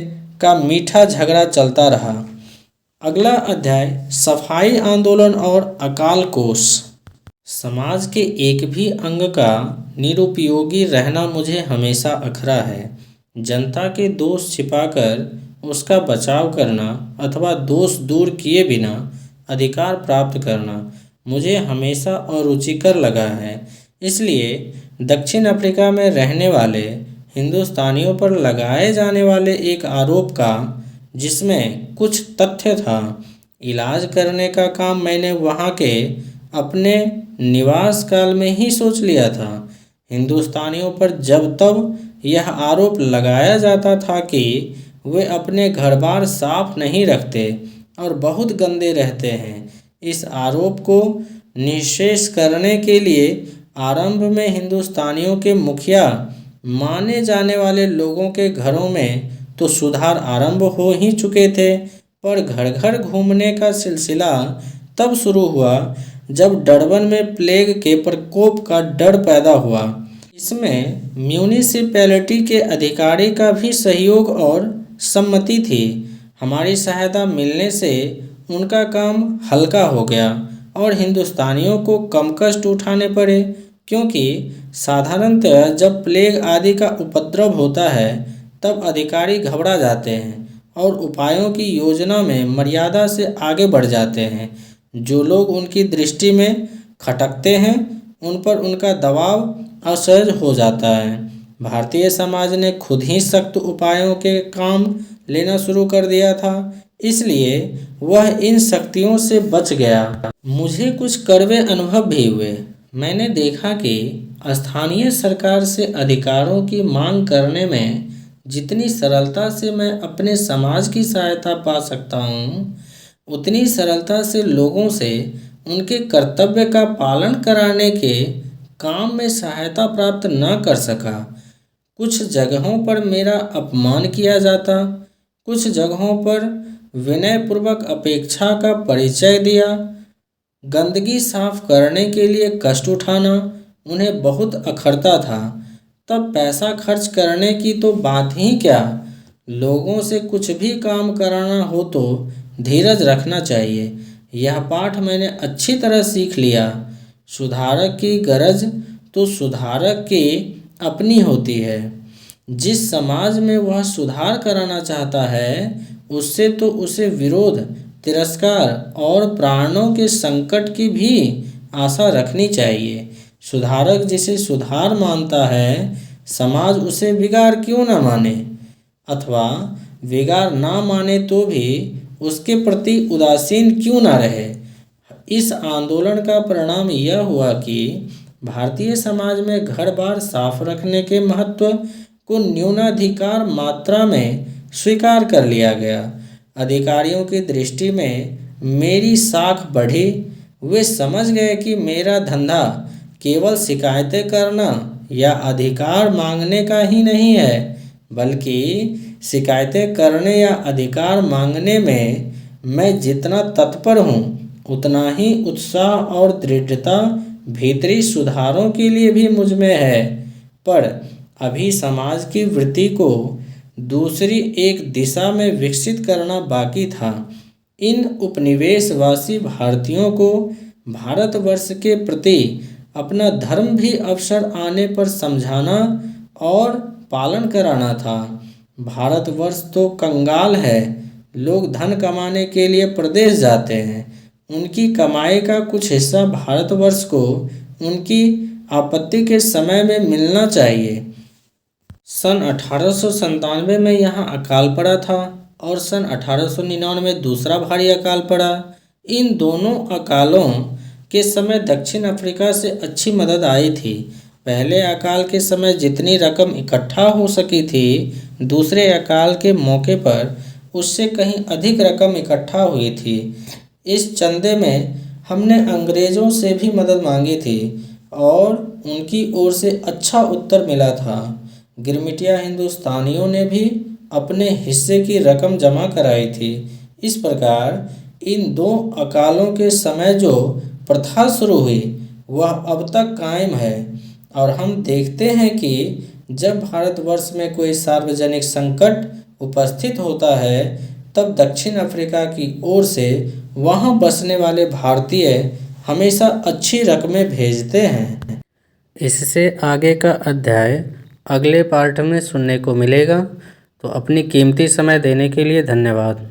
का मीठा झगड़ा चलता रहा। अगला अध्याय सफाई आंदोलन और अकाल कोष। समाज के एक भी अंग का निरुपयोगी रहना मुझे हमेशा अखरा है। जनता के दोष छिपाकर उसका बचाव करना अथवा दोष दूर किए बिना अधिकार प्राप्त करना मुझे हमेशा अरुचिकर लगा है। इसलिए दक्षिण अफ्रीका में रहने वाले हिंदुस्तानियों पर लगाए जाने वाले एक आरोप का, जिसमें कुछ तथ्य था, इलाज करने का काम मैंने वहाँ के अपने निवास काल में ही सोच लिया था। हिंदुस्तानियों पर जब तब यह आरोप लगाया जाता था कि वे अपने घर बार साफ नहीं रखते और बहुत गंदे रहते हैं। इस आरोप को निःशेष करने के लिए आरंभ में हिंदुस्तानियों के मुखिया माने जाने वाले लोगों के घरों में तो सुधार आरंभ हो ही चुके थे, पर घर घर घूमने का सिलसिला तब शुरू हुआ जब डरबन में प्लेग के प्रकोप का डर पैदा हुआ। इसमें म्यूनिसिपैलिटी के अधिकारी का भी सहयोग और सम्मति थी। हमारी सहायता मिलने से उनका काम हल्का हो गया और हिंदुस्तानियों को कम कष्ट उठाने पड़े, क्योंकि साधारणतः जब प्लेग आदि का उपद्रव होता है तब अधिकारी घबरा जाते हैं और उपायों की योजना में मर्यादा से आगे बढ़ जाते हैं। जो लोग उनकी दृष्टि में खटकते हैं उन पर उनका दबाव असहज हो जाता है। भारतीय समाज ने खुद ही सख्त उपायों के काम लेना शुरू कर दिया था, इसलिए वह इन शक्तियों से बच गया। मुझे कुछ कड़वे अनुभव भी हुए। मैंने देखा कि स्थानीय सरकार से अधिकारों की मांग करने में जितनी सरलता से मैं अपने समाज की सहायता पा सकता हूँ, उतनी सरलता से लोगों से उनके कर्तव्य का पालन कराने के काम में सहायता प्राप्त न कर सका। कुछ जगहों पर मेरा अपमान किया जाता, कुछ जगहों पर विनयपूर्वक अपेक्षा का परिचय दिया। गंदगी साफ करने के लिए कष्ट उठाना उन्हें बहुत अखरता था, तब पैसा खर्च करने की तो बात ही क्या। लोगों से कुछ भी काम कराना हो तो धीरज रखना चाहिए। यह पाठ मैंने अच्छी तरह सीख लिया। सुधारक की गरज तो सुधारक की अपनी होती है। जिस समाज में वह सुधार कराना चाहता है उससे तो उसे विरोध, तिरस्कार और प्राणों के संकट की भी आशा रखनी चाहिए। सुधारक जिसे सुधार मानता है, समाज उसे बिगाड़ क्यों न माने, अथवा बिगाड़ ना माने तो भी उसके प्रति उदासीन क्यों ना रहे। इस आंदोलन का परिणाम यह हुआ कि भारतीय समाज में घर बार साफ रखने के महत्व को न्यूनाधिकार मात्रा में स्वीकार कर लिया गया। अधिकारियों की दृष्टि में मेरी साख बढ़ी। वे समझ गए कि मेरा धंधा केवल शिकायतें करना या अधिकार मांगने का ही नहीं है, बल्कि शिकायतें करने या अधिकार मांगने में मैं जितना तत्पर हूँ, उतना ही उत्साह और दृढ़ता भीतरी सुधारों के लिए भी मुझ में है। पर अभी समाज की वृत्ति को दूसरी एक दिशा में विकसित करना बाकी था। इन उपनिवेशवासी भारतीयों को भारतवर्ष के प्रति अपना धर्म भी अवसर आने पर समझाना और पालन कराना था। भारतवर्ष तो कंगाल है। लोग धन कमाने के लिए प्रदेश जाते हैं। उनकी कमाई का कुछ हिस्सा भारतवर्ष को उनकी आपत्ति के समय में मिलना चाहिए। सन 1897 में यहाँ अकाल पड़ा था और सन 1899 दूसरा भारी अकाल पड़ा। इन दोनों अकालों के समय दक्षिण अफ्रीका से अच्छी मदद आई थी। पहले अकाल के समय जितनी रकम इकट्ठा हो सकी थी, दूसरे अकाल के मौके पर उससे कहीं अधिक रकम इकट्ठा हुई थी। इस चंदे में हमने अंग्रेज़ों से भी मदद मांगी थी और उनकी ओर से अच्छा उत्तर मिला था। गिरमिटिया हिंदुस्तानियों ने भी अपने हिस्से की रकम जमा कराई थी। इस प्रकार इन दो अकालों के समय जो प्रथा शुरू हुई वह अब तक कायम है और हम देखते हैं कि जब भारतवर्ष में कोई सार्वजनिक संकट उपस्थित होता है तब दक्षिण अफ्रीका की ओर से वहां बसने वाले भारतीय हमेशा अच्छी रकमें भेजते हैं। इससे आगे का अध्याय अगले पार्ट में सुनने को मिलेगा। तो अपनी कीमती समय देने के लिए धन्यवाद।